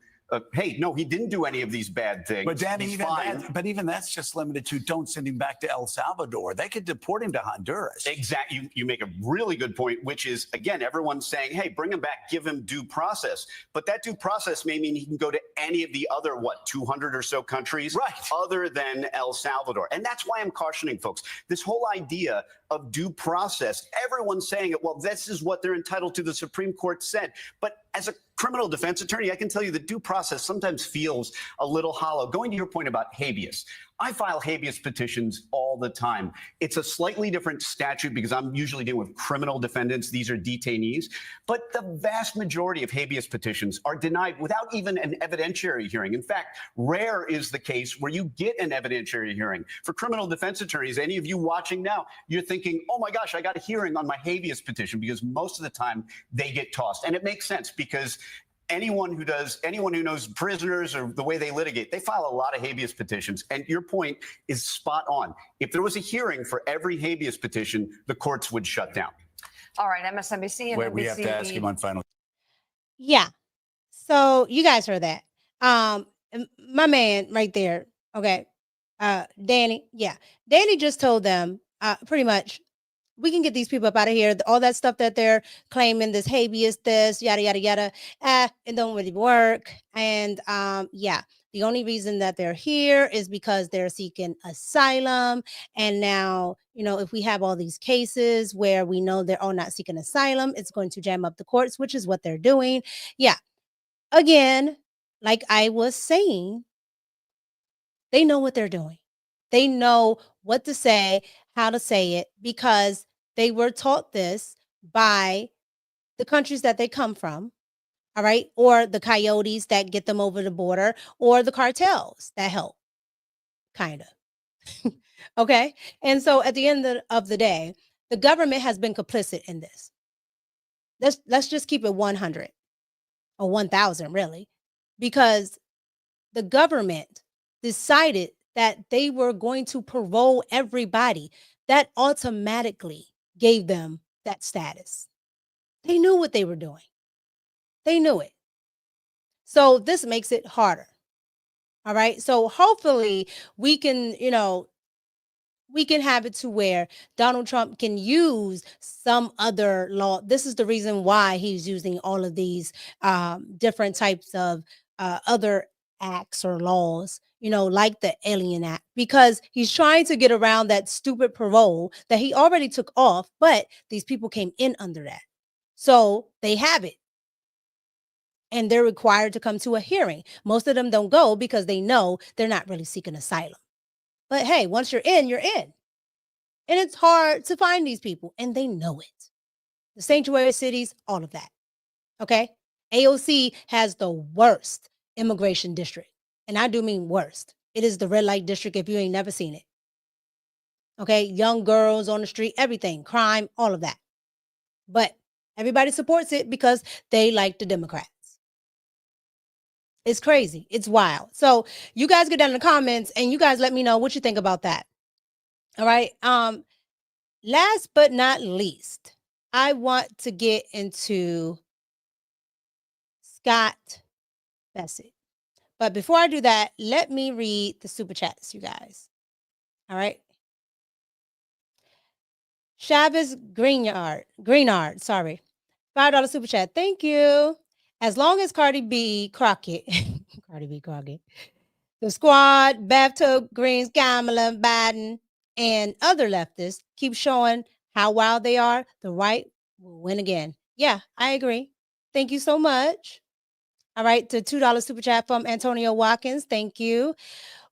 hey, no, he didn't do any of these bad things. But Danny, He's even fine. even that's just limited to don't send him back to El Salvador. They could deport him to Honduras. Exactly. You make a really good point, which is, again, everyone's saying, hey, bring him back, give him due process. But that due process may mean he can go to any of the other, 200 or so countries other than El Salvador. And that's why I'm cautioning folks. This whole idea of due process, everyone's saying it, well, this is what they're entitled to, the Supreme Court said. But as a criminal defense attorney, I can tell you the due process sometimes feels a little hollow. Going to your point about habeas, I file habeas petitions all the time. It's a slightly different statute because I'm usually dealing with criminal defendants. These are detainees. But the vast majority of habeas petitions are denied without even an evidentiary hearing. In fact, rare is the case where you get an evidentiary hearing. For criminal defense attorneys, any of you watching now, you're thinking, oh my gosh, I got a hearing on my habeas petition, because most of the time they get tossed. And it makes sense because anyone who knows prisoners or the way they litigate, they file a lot of habeas petitions. And your point is spot on. If there was a hearing for every habeas petition, the courts would shut down. All right, MSNBC and Wait, we have to ask him on final. Yeah. So you guys heard that. My man right there. Okay. Danny. Yeah. Danny just told them pretty much, we can get these people up out of here. All that stuff that they're claiming, this habeas, this, yada, yada, yada, it don't really work. And yeah, the only reason that they're here is because they're seeking asylum. And now, if we have all these cases where we know they're all not seeking asylum, it's going to jam up the courts, which is what they're doing. Yeah. Again, like I was saying, they know what they're doing. They know what to say, how to say it, because they were taught this by the countries that they come from, all right, or the coyotes that get them over the border, or the cartels that help, kind of. Okay? And so at the end of the day, the government has been complicit in this. Let's just keep it 100 or 1,000, really, because the government decided that they were going to parole everybody. That automatically gave them that status. They knew what they were doing. They knew it. So this makes it harder. All right. So hopefully we can, we can have it to where Donald Trump can use some other law. This is the reason why he's using all of these different types of other acts or laws, like the Alien Act, because he's trying to get around that stupid parole that he already took off, but these people came in under that. So they have it. And they're required to come to a hearing. Most of them don't go because they know they're not really seeking asylum. But hey, once you're in, you're in. And it's hard to find these people, and they know it. The sanctuary cities, all of that. Okay? AOC has the worst immigration district. And I do mean worst. It is the red light district if you ain't never seen it. Okay? Young girls on the street, everything, crime, all of that. But everybody supports it because they like the Democrats. It's crazy. It's wild. So you guys get down in the comments and you guys let me know what you think about that. All right. Last but not least, I want to get into Scott Bessent. But before I do that, let me read the super chats, you guys. All right. Shabbos Greenard, sorry. $5 super chat. Thank you. As long as Cardi B Crockett, the squad, Bathtub Greens, Kamala, Biden, and other leftists keep showing how wild they are, the right will win again. Yeah, I agree. Thank you so much. All right, the $2 super chat from Antonio Watkins. Thank you.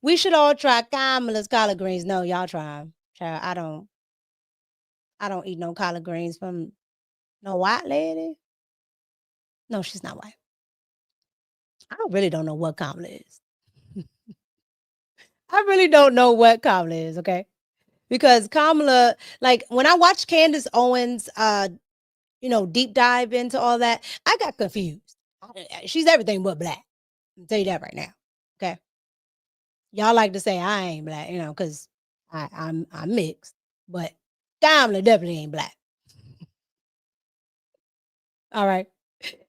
We should all try Kamala's collard greens. No, y'all try them. Child, I don't eat no collard greens from no white lady. No, she's not white. I really don't know what Kamala is. I really don't know what Kamala is, okay? Because Kamala, like when I watched Candace Owens deep dive into all that, I got confused. She's everything but black. I'll tell you that right now. Okay. Y'all like to say I ain't black, because I'm mixed. But Kamala definitely ain't black. All right.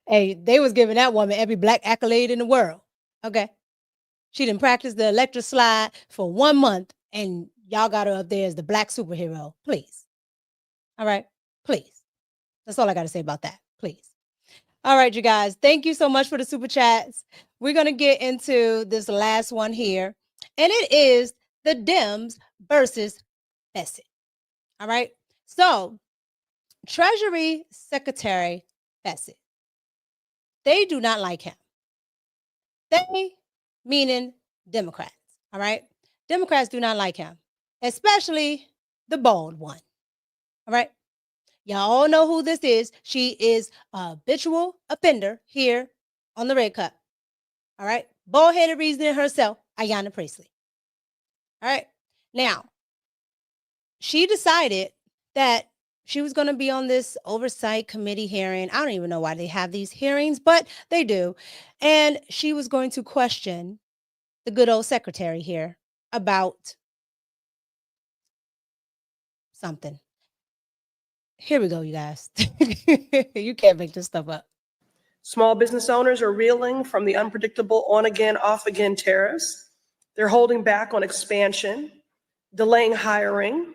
Hey, they was giving that woman every black accolade in the world. Okay. She didn't practice the electric slide for 1 month, and y'all got her up there as the black superhero. Please. All right. Please. That's all I got to say about that. Please. All right, you guys. Thank you so much for the super chats. We're going to get into this last one here, and it is the DEMS versus BESSENT. All right. So, Treasury Secretary BESSENT, they do not like him. They, meaning Democrats. All right. Democrats do not like him, especially the bald one. All right. Y'all all know who this is. She is a habitual offender here on the Red Cup. All right. Bald-headed reasoning herself, Ayanna Presley. All right. Now, she decided that she was going to be on this oversight committee hearing. I don't even know why they have these hearings, but they do. And she was going to question the good old secretary here about something. Here we go, you guys. You can't make this stuff up. Small business owners are reeling from the unpredictable on-again, off-again tariffs. They're holding back on expansion, delaying hiring,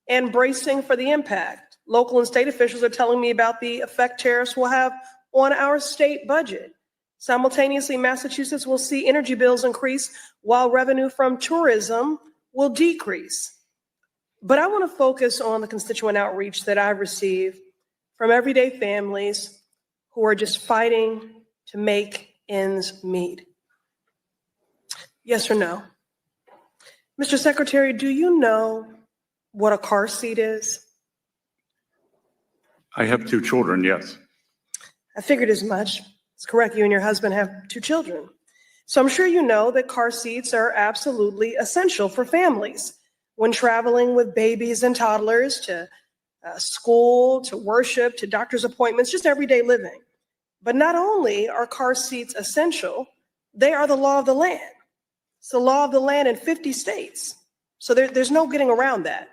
and bracing for the impact. Local and state officials are telling me about the effect tariffs will have on our state budget. Simultaneously, Massachusetts will see energy bills increase while revenue from tourism will decrease. But I want to focus on the constituent outreach that I've received from everyday families who are just fighting to make ends meet. Yes or no? Mr. Secretary, do you know what a car seat is? I have 2 children, yes. I figured as much. It's correct, you and your husband have 2 children. So I'm sure you know that car seats are absolutely essential for families when traveling with babies and toddlers to school, to worship, to doctor's appointments, just everyday living. But not only are car seats essential, they are the law of the land. It's the law of the land in 50 states. So there's no getting around that.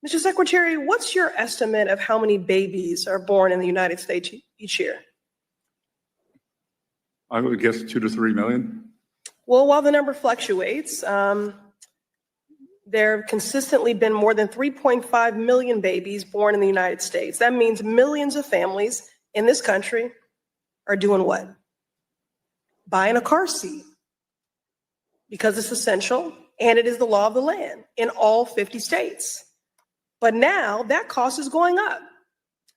Mr. Secretary, what's your estimate of how many babies are born in the United States each year? I would guess 2 to 3 million. Well, while the number fluctuates, there have consistently been more than 3.5 million babies born in the United States. That means millions of families in this country are doing what? Buying a car seat because it's essential and it is the law of the land in all 50 states. But now that cost is going up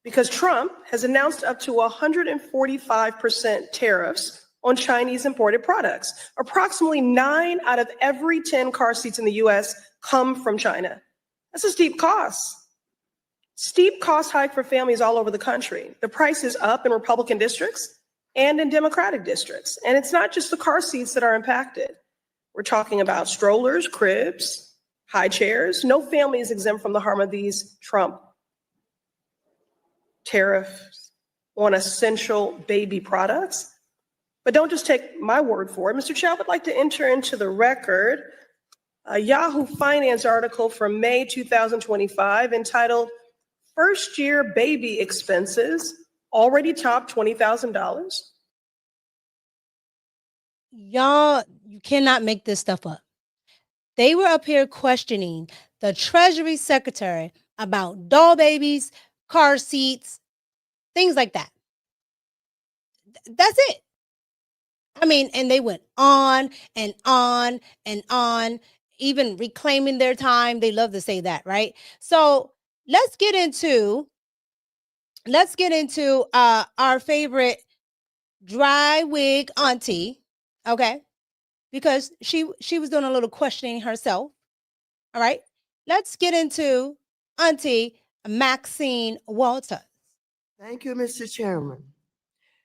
because Trump has announced up to 145% tariffs on Chinese imported products. Approximately 9 out of every 10 car seats in the US come from China. That's a steep cost. Steep cost hike for families all over the country. The price is up in Republican districts and in Democratic districts. And it's not just the car seats that are impacted. We're talking about strollers, cribs, high chairs. No family is exempt from the harm of these Trump tariffs on essential baby products. But don't just take my word for it. Mr. Chair, I would like to enter into the record a Yahoo Finance article from May 2025 entitled, "First Year Baby Expenses Already Top $20,000." Y'all, you cannot make this stuff up. They were up here questioning the Treasury Secretary about doll babies, car seats, things like that. That's it. I mean, and they went on and on and on, even reclaiming their time. They love to say that, right? So let's get into our favorite dry wig auntie, okay? Because she was doing a little questioning herself. All right. Let's get into Auntie Maxine Walters. Thank you, Mr. Chairman.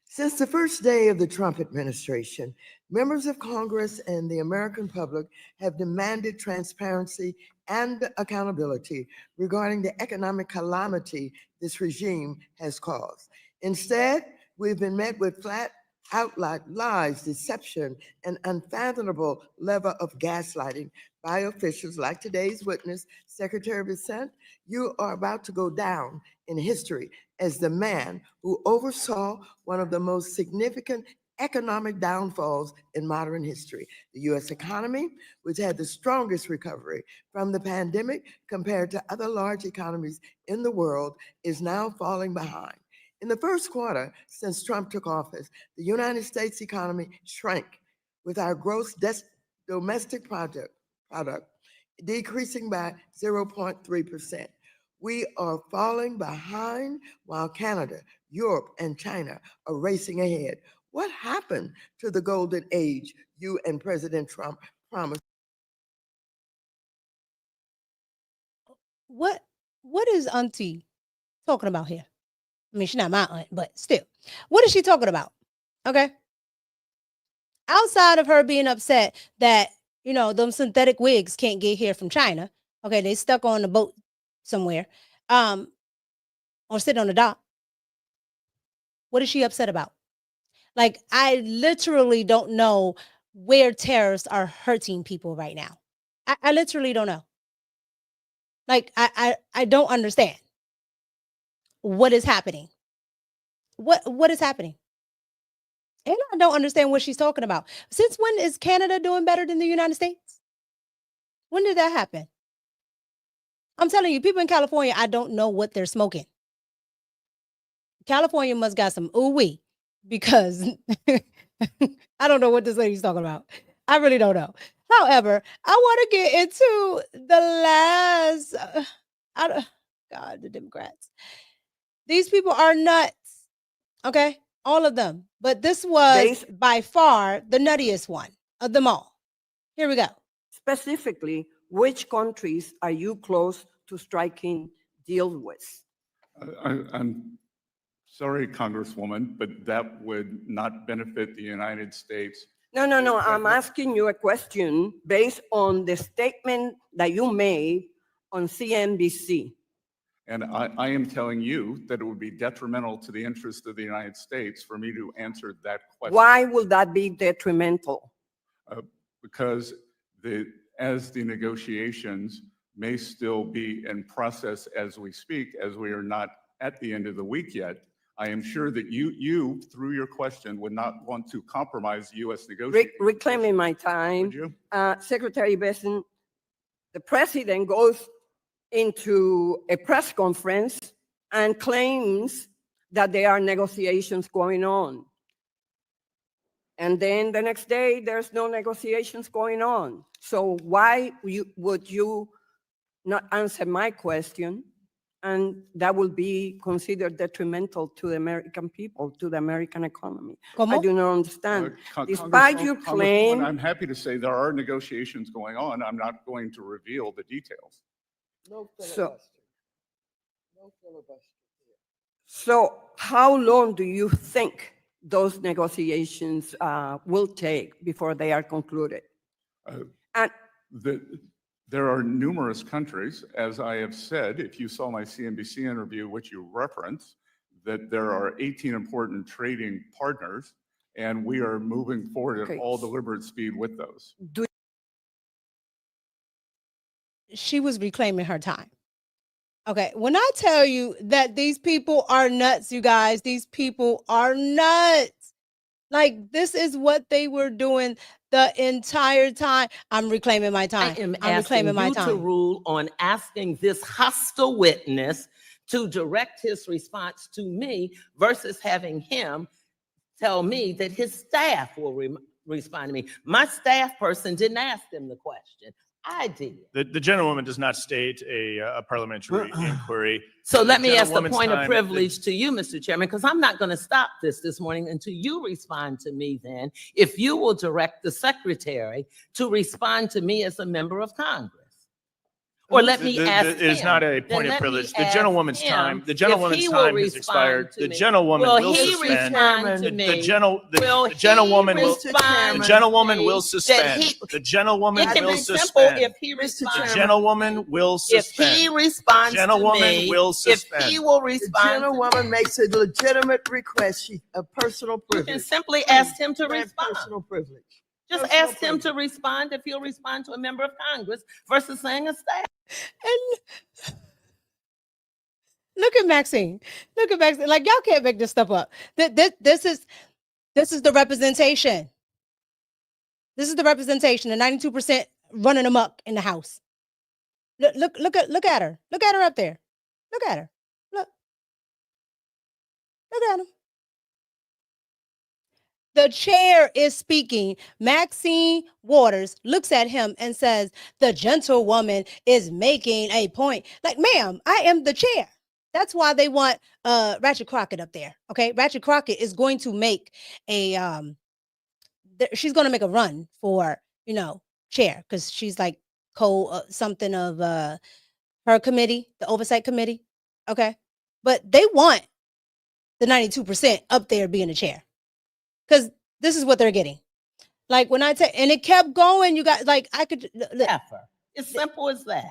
Since the first day of the Trump administration, members of Congress and the American public have demanded transparency and accountability regarding the economic calamity this regime has caused. Instead, we've been met with flat out lies, deception, and unfathomable level of gaslighting by officials like today's witness, Secretary BESSENT. You are about to go down in history as the man who oversaw one of the most significant economic downfalls in modern history. The U.S. economy, which had the strongest recovery from the pandemic compared to other large economies in the world, is now falling behind. In the first quarter since Trump took office, the United States economy shrank, with our gross domestic product decreasing by 0.3%. We are falling behind while Canada, Europe, and China are racing ahead. What happened to the golden age you and President Trump promised? What is Auntie talking about here? I mean, she's not my aunt, but still. What is she talking about? Okay. Outside of her being upset that, them synthetic wigs can't get here from China. Okay, they stuck on the boat somewhere. Or sit on the dock. What is she upset about? Like, I literally don't know where tariffs are hurting people right now. I literally don't know. Like, I don't understand what is happening. What is happening? And I don't understand what she's talking about. Since when is Canada doing better than the United States? When did that happen? I'm telling you, people in California, I don't know what they're smoking. California must got some ooh-wee, because I don't know what this lady's talking about. I really don't know. However, I want to get into the last, the Democrats. These people are nuts. Okay, all of them. But this was by far the nuttiest one of them all. Here we go. Specifically, which countries are you close to striking deals with? I'm sorry, Congresswoman, but that would not benefit the United States. No. I'm asking you a question based on the statement that you made on CNBC. And I am telling you that it would be detrimental to the interest of the United States for me to answer that question. Why will that be detrimental? Because as the negotiations may still be in process as we speak, as we are not at the end of the week yet, I am sure that you through your question, would not want to compromise U.S. negotiations. Reclaiming my time, Would you? Secretary Bessent, the president goes into a press conference and claims that there are negotiations going on. And then the next day, there's no negotiations going on. So why would you not answer my question? And that will be considered detrimental to the American people, to the American economy. I do not understand. Despite your claim, I'm happy to say there are negotiations going on. I'm not going to reveal the details. No filibuster. No filibuster. So how long do you think those negotiations will take before they are concluded? There are numerous countries, as I have said, if you saw my CNBC interview, which you referenced, that there are 18 important trading partners, and we are moving forward at all deliberate speed with those. She was reclaiming her time. Okay, when I tell you that these people are nuts, you guys, these people are nuts. Like, this is what they were doing the entire time. I'm reclaiming my I time. am I'm asking reclaiming my you to time. rule on asking this hostile witness to direct his response to me versus having him tell me that his staff will respond to me. My staff person didn't ask them the question. I did. The gentlewoman does not state a parliamentary inquiry. So let me ask the gentlewoman's point of time- privilege to you, Mr. Chairman, because I'm not going to stop this morning until you respond to me then, if you will direct the secretary to respond to me as a member of Congress. Or let me ask him. It is not a point of privilege. The gentlewoman's time. The gentlewoman's time has expired. The gentlewoman will suspend. The gentlewoman will suspend. The gentlewoman will suspend. The gentlewoman will suspend. The gentlewoman will suspend. If he responds to me, if he will respond, the gentlewoman makes a legitimate request. A personal privilege. You can simply ask him to respond. Personal privilege. Just ask him to respond if he'll respond to a member of Congress versus saying a staff. And look at Maxine. Look at Maxine. Like, y'all can't make this stuff up. This is the representation. This is the representation. The 92% running amok in the House. Look at her. Look at her up there. Look at her. Look at him. The chair is speaking. Maxine Waters looks at him and says, the gentlewoman is making a point. Like, ma'am, I am the chair. That's why they want Ratchet Crockett up there. Okay. Ratchet Crockett is going to make a she's going to make a run for, chair, because she's like something of her committee, the oversight committee. Okay. But they want the 92% up there being the chair. Because this is what they're getting. Like, when I and it kept going, you guys, like, I could. It's simple as that.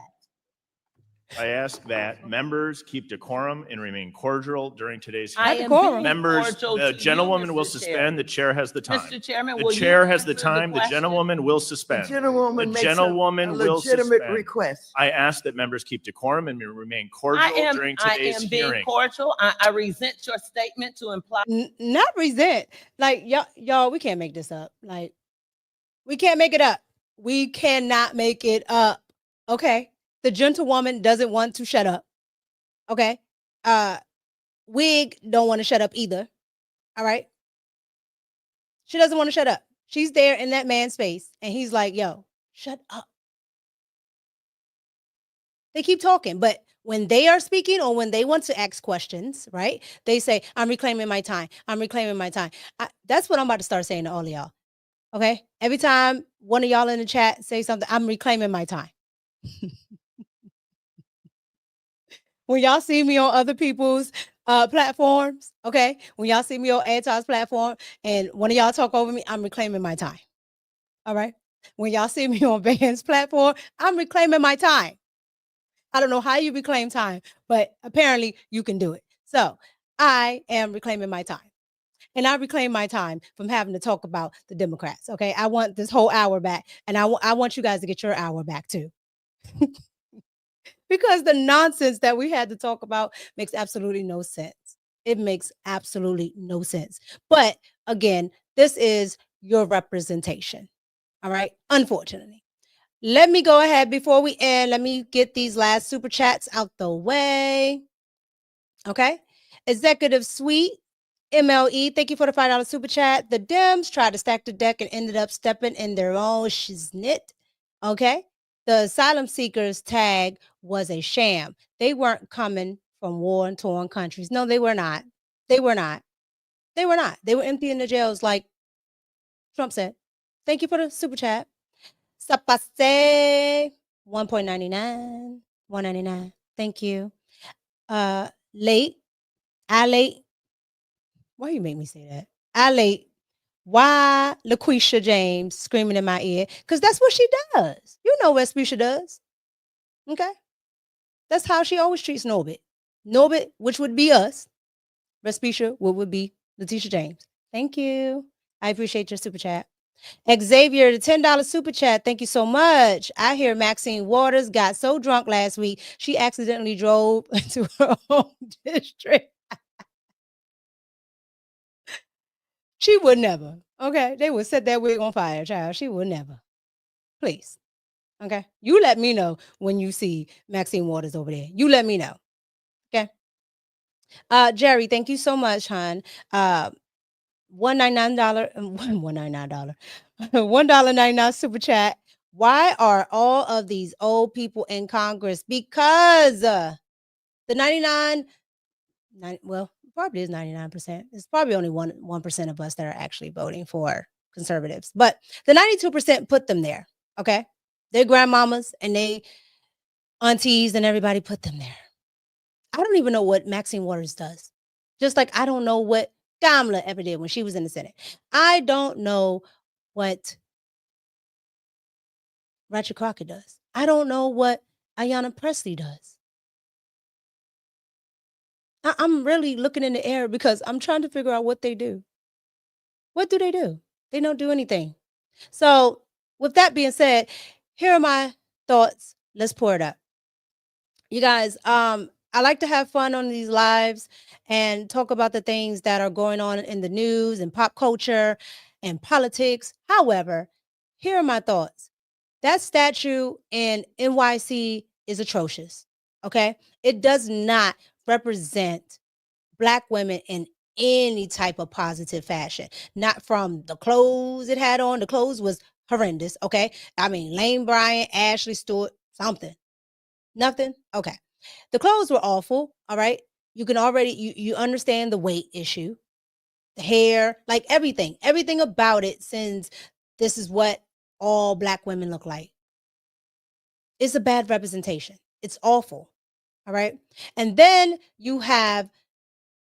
I ask that members keep decorum and remain cordial during today's I hearing. am being Members, cordial the to you, gentlewoman will Mr. Chair. suspend. The chair has the time. Mr. Chairman, The will you chair has the answer time. The question? gentlewoman will suspend. The gentlewoman The makes gentlewoman a will legitimate suspend. request. I ask that members keep decorum and remain cordial during today's being hearing. cordial. I resent your statement to imply. Not resent. Like, y'all, we can't make this up. Like, we can't make it up. We cannot make it up. Okay. The gentlewoman doesn't want to shut up. Okay. Wig don't want to shut up either. All right. She doesn't want to shut up. She's there in that man's face, and he's like, yo, shut up. They keep talking, but when they are speaking or when they want to ask questions, right? They say, I'm reclaiming my time. I'm reclaiming my time. That's what I'm about to start saying to all of y'all. Okay. Every time one of y'all in the chat say something, I'm reclaiming my time. When y'all see me on other people's platforms, okay? When y'all see me on Anton's platform and one of y'all talk over me, I'm reclaiming my time. All right? When y'all see me on Van's platform, I'm reclaiming my time. I don't know how you reclaim time, but apparently you can do it. So I am reclaiming my time. And I reclaim my time from having to talk about the Democrats, okay? I want this whole hour back, and I want you guys to get your hour back too. Because the nonsense that we had to talk about makes absolutely no sense. It makes absolutely no sense. But again, this is your representation. All right. Unfortunately. Let me go ahead before we end. Let me get these last super chats out the way. Okay. Executive Suite, MLE, thank you for the $5 super chat. The Dems tried to stack the deck and ended up stepping in their own shiznit. Okay. The asylum seekers tag was a sham. They weren't coming from war-torn countries. No, they were not. They were not. They were not. They were emptying the jails like Trump said. Thank you for the super chat. Sapase, 1.99, 1.99. Thank you. Late. Why you make me say that? Why Laquisha James screaming in my ear? Because that's what she does. You know what Laquisha does. Okay? That's how she always treats Norbit. Norbit, which would be us. Respicia, what would be Leticia James. Thank you. I appreciate your super chat. Xavier, the $10 super chat. Thank you so much. I hear Maxine Waters got so drunk last week, she accidentally drove to her home district. She would never. Okay. They would set that wig on fire, child. She would never. Please. Okay. You let me know when you see Maxine Waters over there. You let me know. Okay. Jerry, thank you so much, hon. $1.99, $1.99, $1.99 super chat. Why are all of these old people in Congress? Because the 99, well, probably is 99%. It's probably only 1% of us that are actually voting for conservatives. But the 92% put them there. Okay. Their grandmamas and they aunties and everybody put them there. I don't even know what Maxine Waters does. Just like I don't know what Kamala ever did when she was in the Senate. I don't know what Ratchet Crockett does. I don't know what Ayanna Pressley does. I'm really looking in the air because I'm trying to figure out what they do. What do? They don't do anything. So with that being said, here are my thoughts. Let's pour it up. You guys, I like to have fun on these lives and talk about the things that are going on in the news and pop culture and politics. However, here are my thoughts. That statue in NYC is atrocious. Okay. It does not represent Black women in any type of positive fashion. Not from the clothes it had on. The clothes was horrendous. Okay. I mean, Lane Bryant, Ashley Stewart, something. Nothing. Okay. The clothes were awful. All right. You can already, you understand the weight issue, the hair, like everything about it, since this is what all Black women look like. It's a bad representation. It's awful. All right. And then you have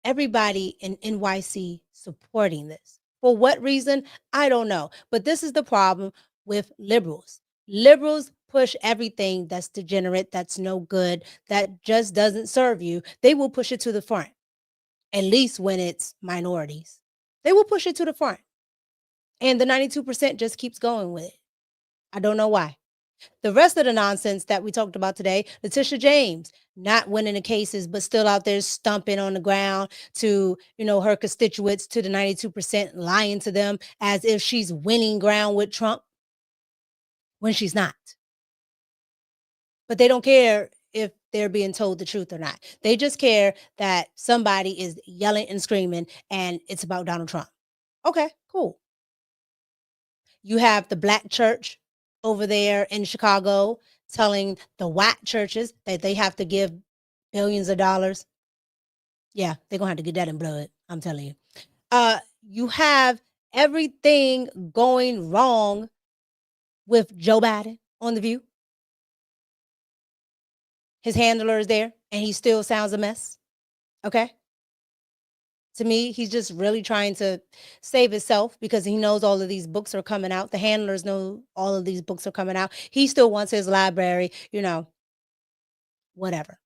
everybody in NYC supporting this. For what reason? I don't know. But this is the problem with liberals. Liberals push everything that's degenerate, that's no good, that just doesn't serve you. They will push it to the front, at least when it's minorities. They will push it to the front. And the 92% just keeps going with it. I don't know why. The rest of the nonsense that we talked about today, Leticia James, not winning the cases, but still out there stomping on the ground to, her constituents, to the 92%, lying to them as if she's winning ground with Trump when she's not. But they don't care if they're being told the truth or not. They just care that somebody is yelling and screaming and it's about Donald Trump. Okay, cool. You have the Black church over there in Chicago telling the white churches that they have to give billions of dollars. Yeah, they're going to have to get that in blood, I'm telling you. You have everything going wrong with Joe Biden on The View. His handler is there, and he still sounds a mess. Okay? To me, he's just really trying to save himself because he knows all of these books are coming out. The handlers know all of these books are coming out. He still wants his library, whatever.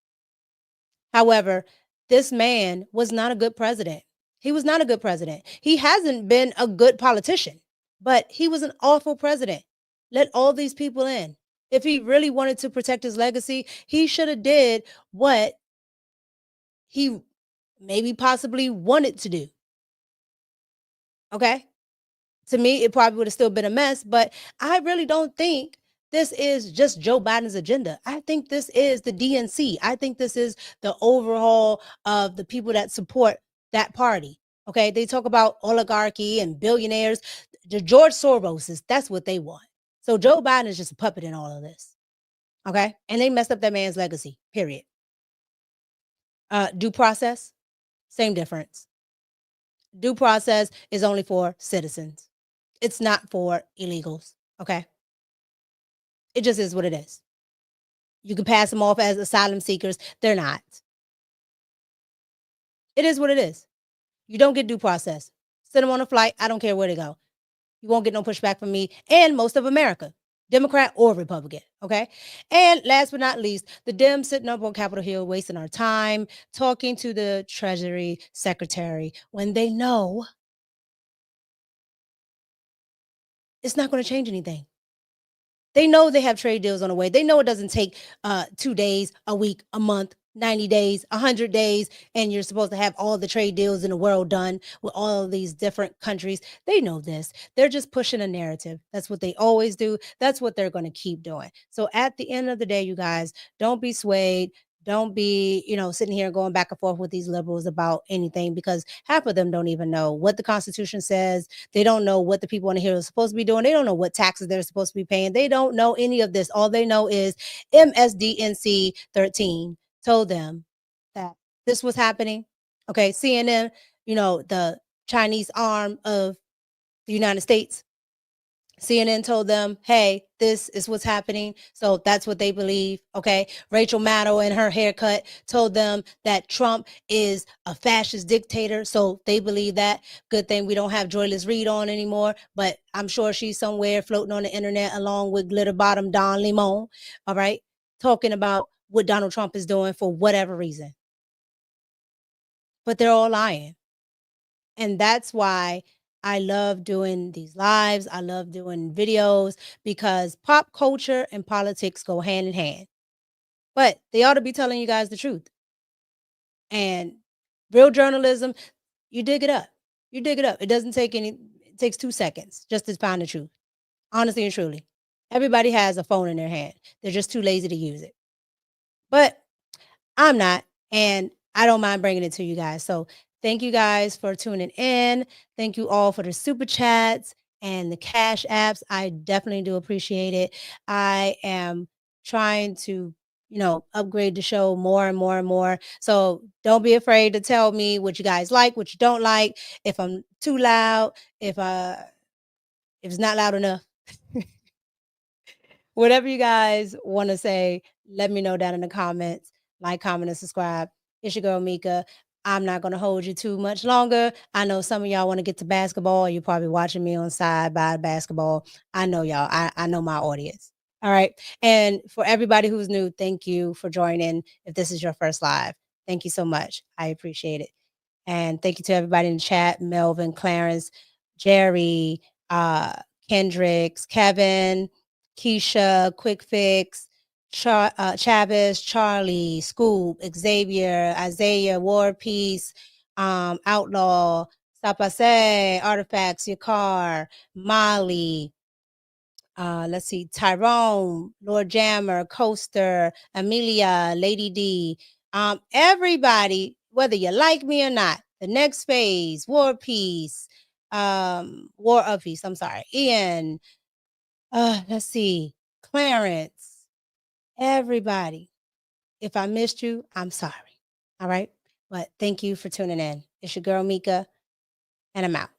However, this man was not a good president. He was not a good president. He hasn't been a good politician, but he was an awful president. Let all these people in. If he really wanted to protect his legacy, he should have did what he maybe possibly wanted to do. Okay? To me, it probably would have still been a mess, but I really don't think this is just Joe Biden's agenda. I think this is the DNC. I think this is the overhaul of the people that support that party. Okay? They talk about oligarchy and billionaires. The George Soroses, that's what they want. So Joe Biden is just a puppet in all of this. Okay? And they messed up that man's legacy, period. Due process, same difference. Due process is only for citizens. It's not for illegals, okay? It just is what it is. You can pass them off as asylum seekers. They're not. It is what it is. You don't get due process. Send them on a flight. I don't care where they go. You won't get no pushback from me and most of America, Democrat or Republican, okay? And last but not least, the Dems sitting up on Capitol Hill, wasting our time, talking to the Treasury Secretary when they know it's not going to change anything. They know they have trade deals on the way. They know it doesn't take 2 days, a week, a month, 90 days, 100 days, and you're supposed to have all the trade deals in the world done with all of these different countries. They know this. They're just pushing a narrative. That's what they always do. That's what they're going to keep doing. So at the end of the day, you guys, don't be swayed. Don't be, sitting here going back and forth with these liberals about anything, because half of them don't even know what the Constitution says. They don't know what the people on the Hill are supposed to be doing. They don't know what taxes they're supposed to be paying. They don't know any of this. All they know is MSDNC 13 told them that this was happening. Okay, CNN, the Chinese arm of the United States, CNN told them, hey, this is what's happening. So that's what they believe. Okay. Rachel Maddow and her haircut told them that Trump is a fascist dictator. So they believe that. Good thing we don't have Joyless Reed on anymore, but I'm sure she's somewhere floating on the internet along with Glitter Bottom Don Limon. All right. Talking about what Donald Trump is doing for whatever reason. But they're all lying. And that's why I love doing these lives. I love doing videos, because pop culture and politics go hand in hand. But they ought to be telling you guys the truth. And real journalism, you dig it up. You dig it up. It doesn't take it takes 2 seconds just to find the truth. Honestly and truly. Everybody has a phone in their hand. They're just too lazy to use it. But I'm not, and I don't mind bringing it to you guys. So thank you guys for tuning in. Thank you all for the super chats and the cash apps. I definitely do appreciate it. I am trying to, upgrade the show more and more and more. So don't be afraid to tell me what you guys like, what you don't like, if I'm too loud, if it's not loud enough. Whatever you guys want to say, let me know down in the comments. Like, comment, and subscribe. It's your girl, Mika. I'm not going to hold you too much longer. I know some of y'all want to get to basketball. You're probably watching me on side by basketball. I know y'all. I know my audience. All right. And for everybody who's new, thank you for joining. If this is your first live, thank you so much. I appreciate it. And thank you to everybody in the chat: Melvin, Clarence, Jerry, Kendricks, Kevin, Keisha, Quick Fix, Chavez, Charlie, Scoop, Xavier, Isaiah, War Peace, Outlaw, Sapase, Artifacts, Yakar, Molly, let's see, Tyrone, Lord Jammer, Coaster, Amelia, Lady D, everybody, whether you like me or not, the next phase, War Peace, War of Peace, I'm sorry, Ian, let's see, Clarence, everybody. If I missed you, I'm sorry. All right. But thank you for tuning in. It's your girl, Mika, and I'm out.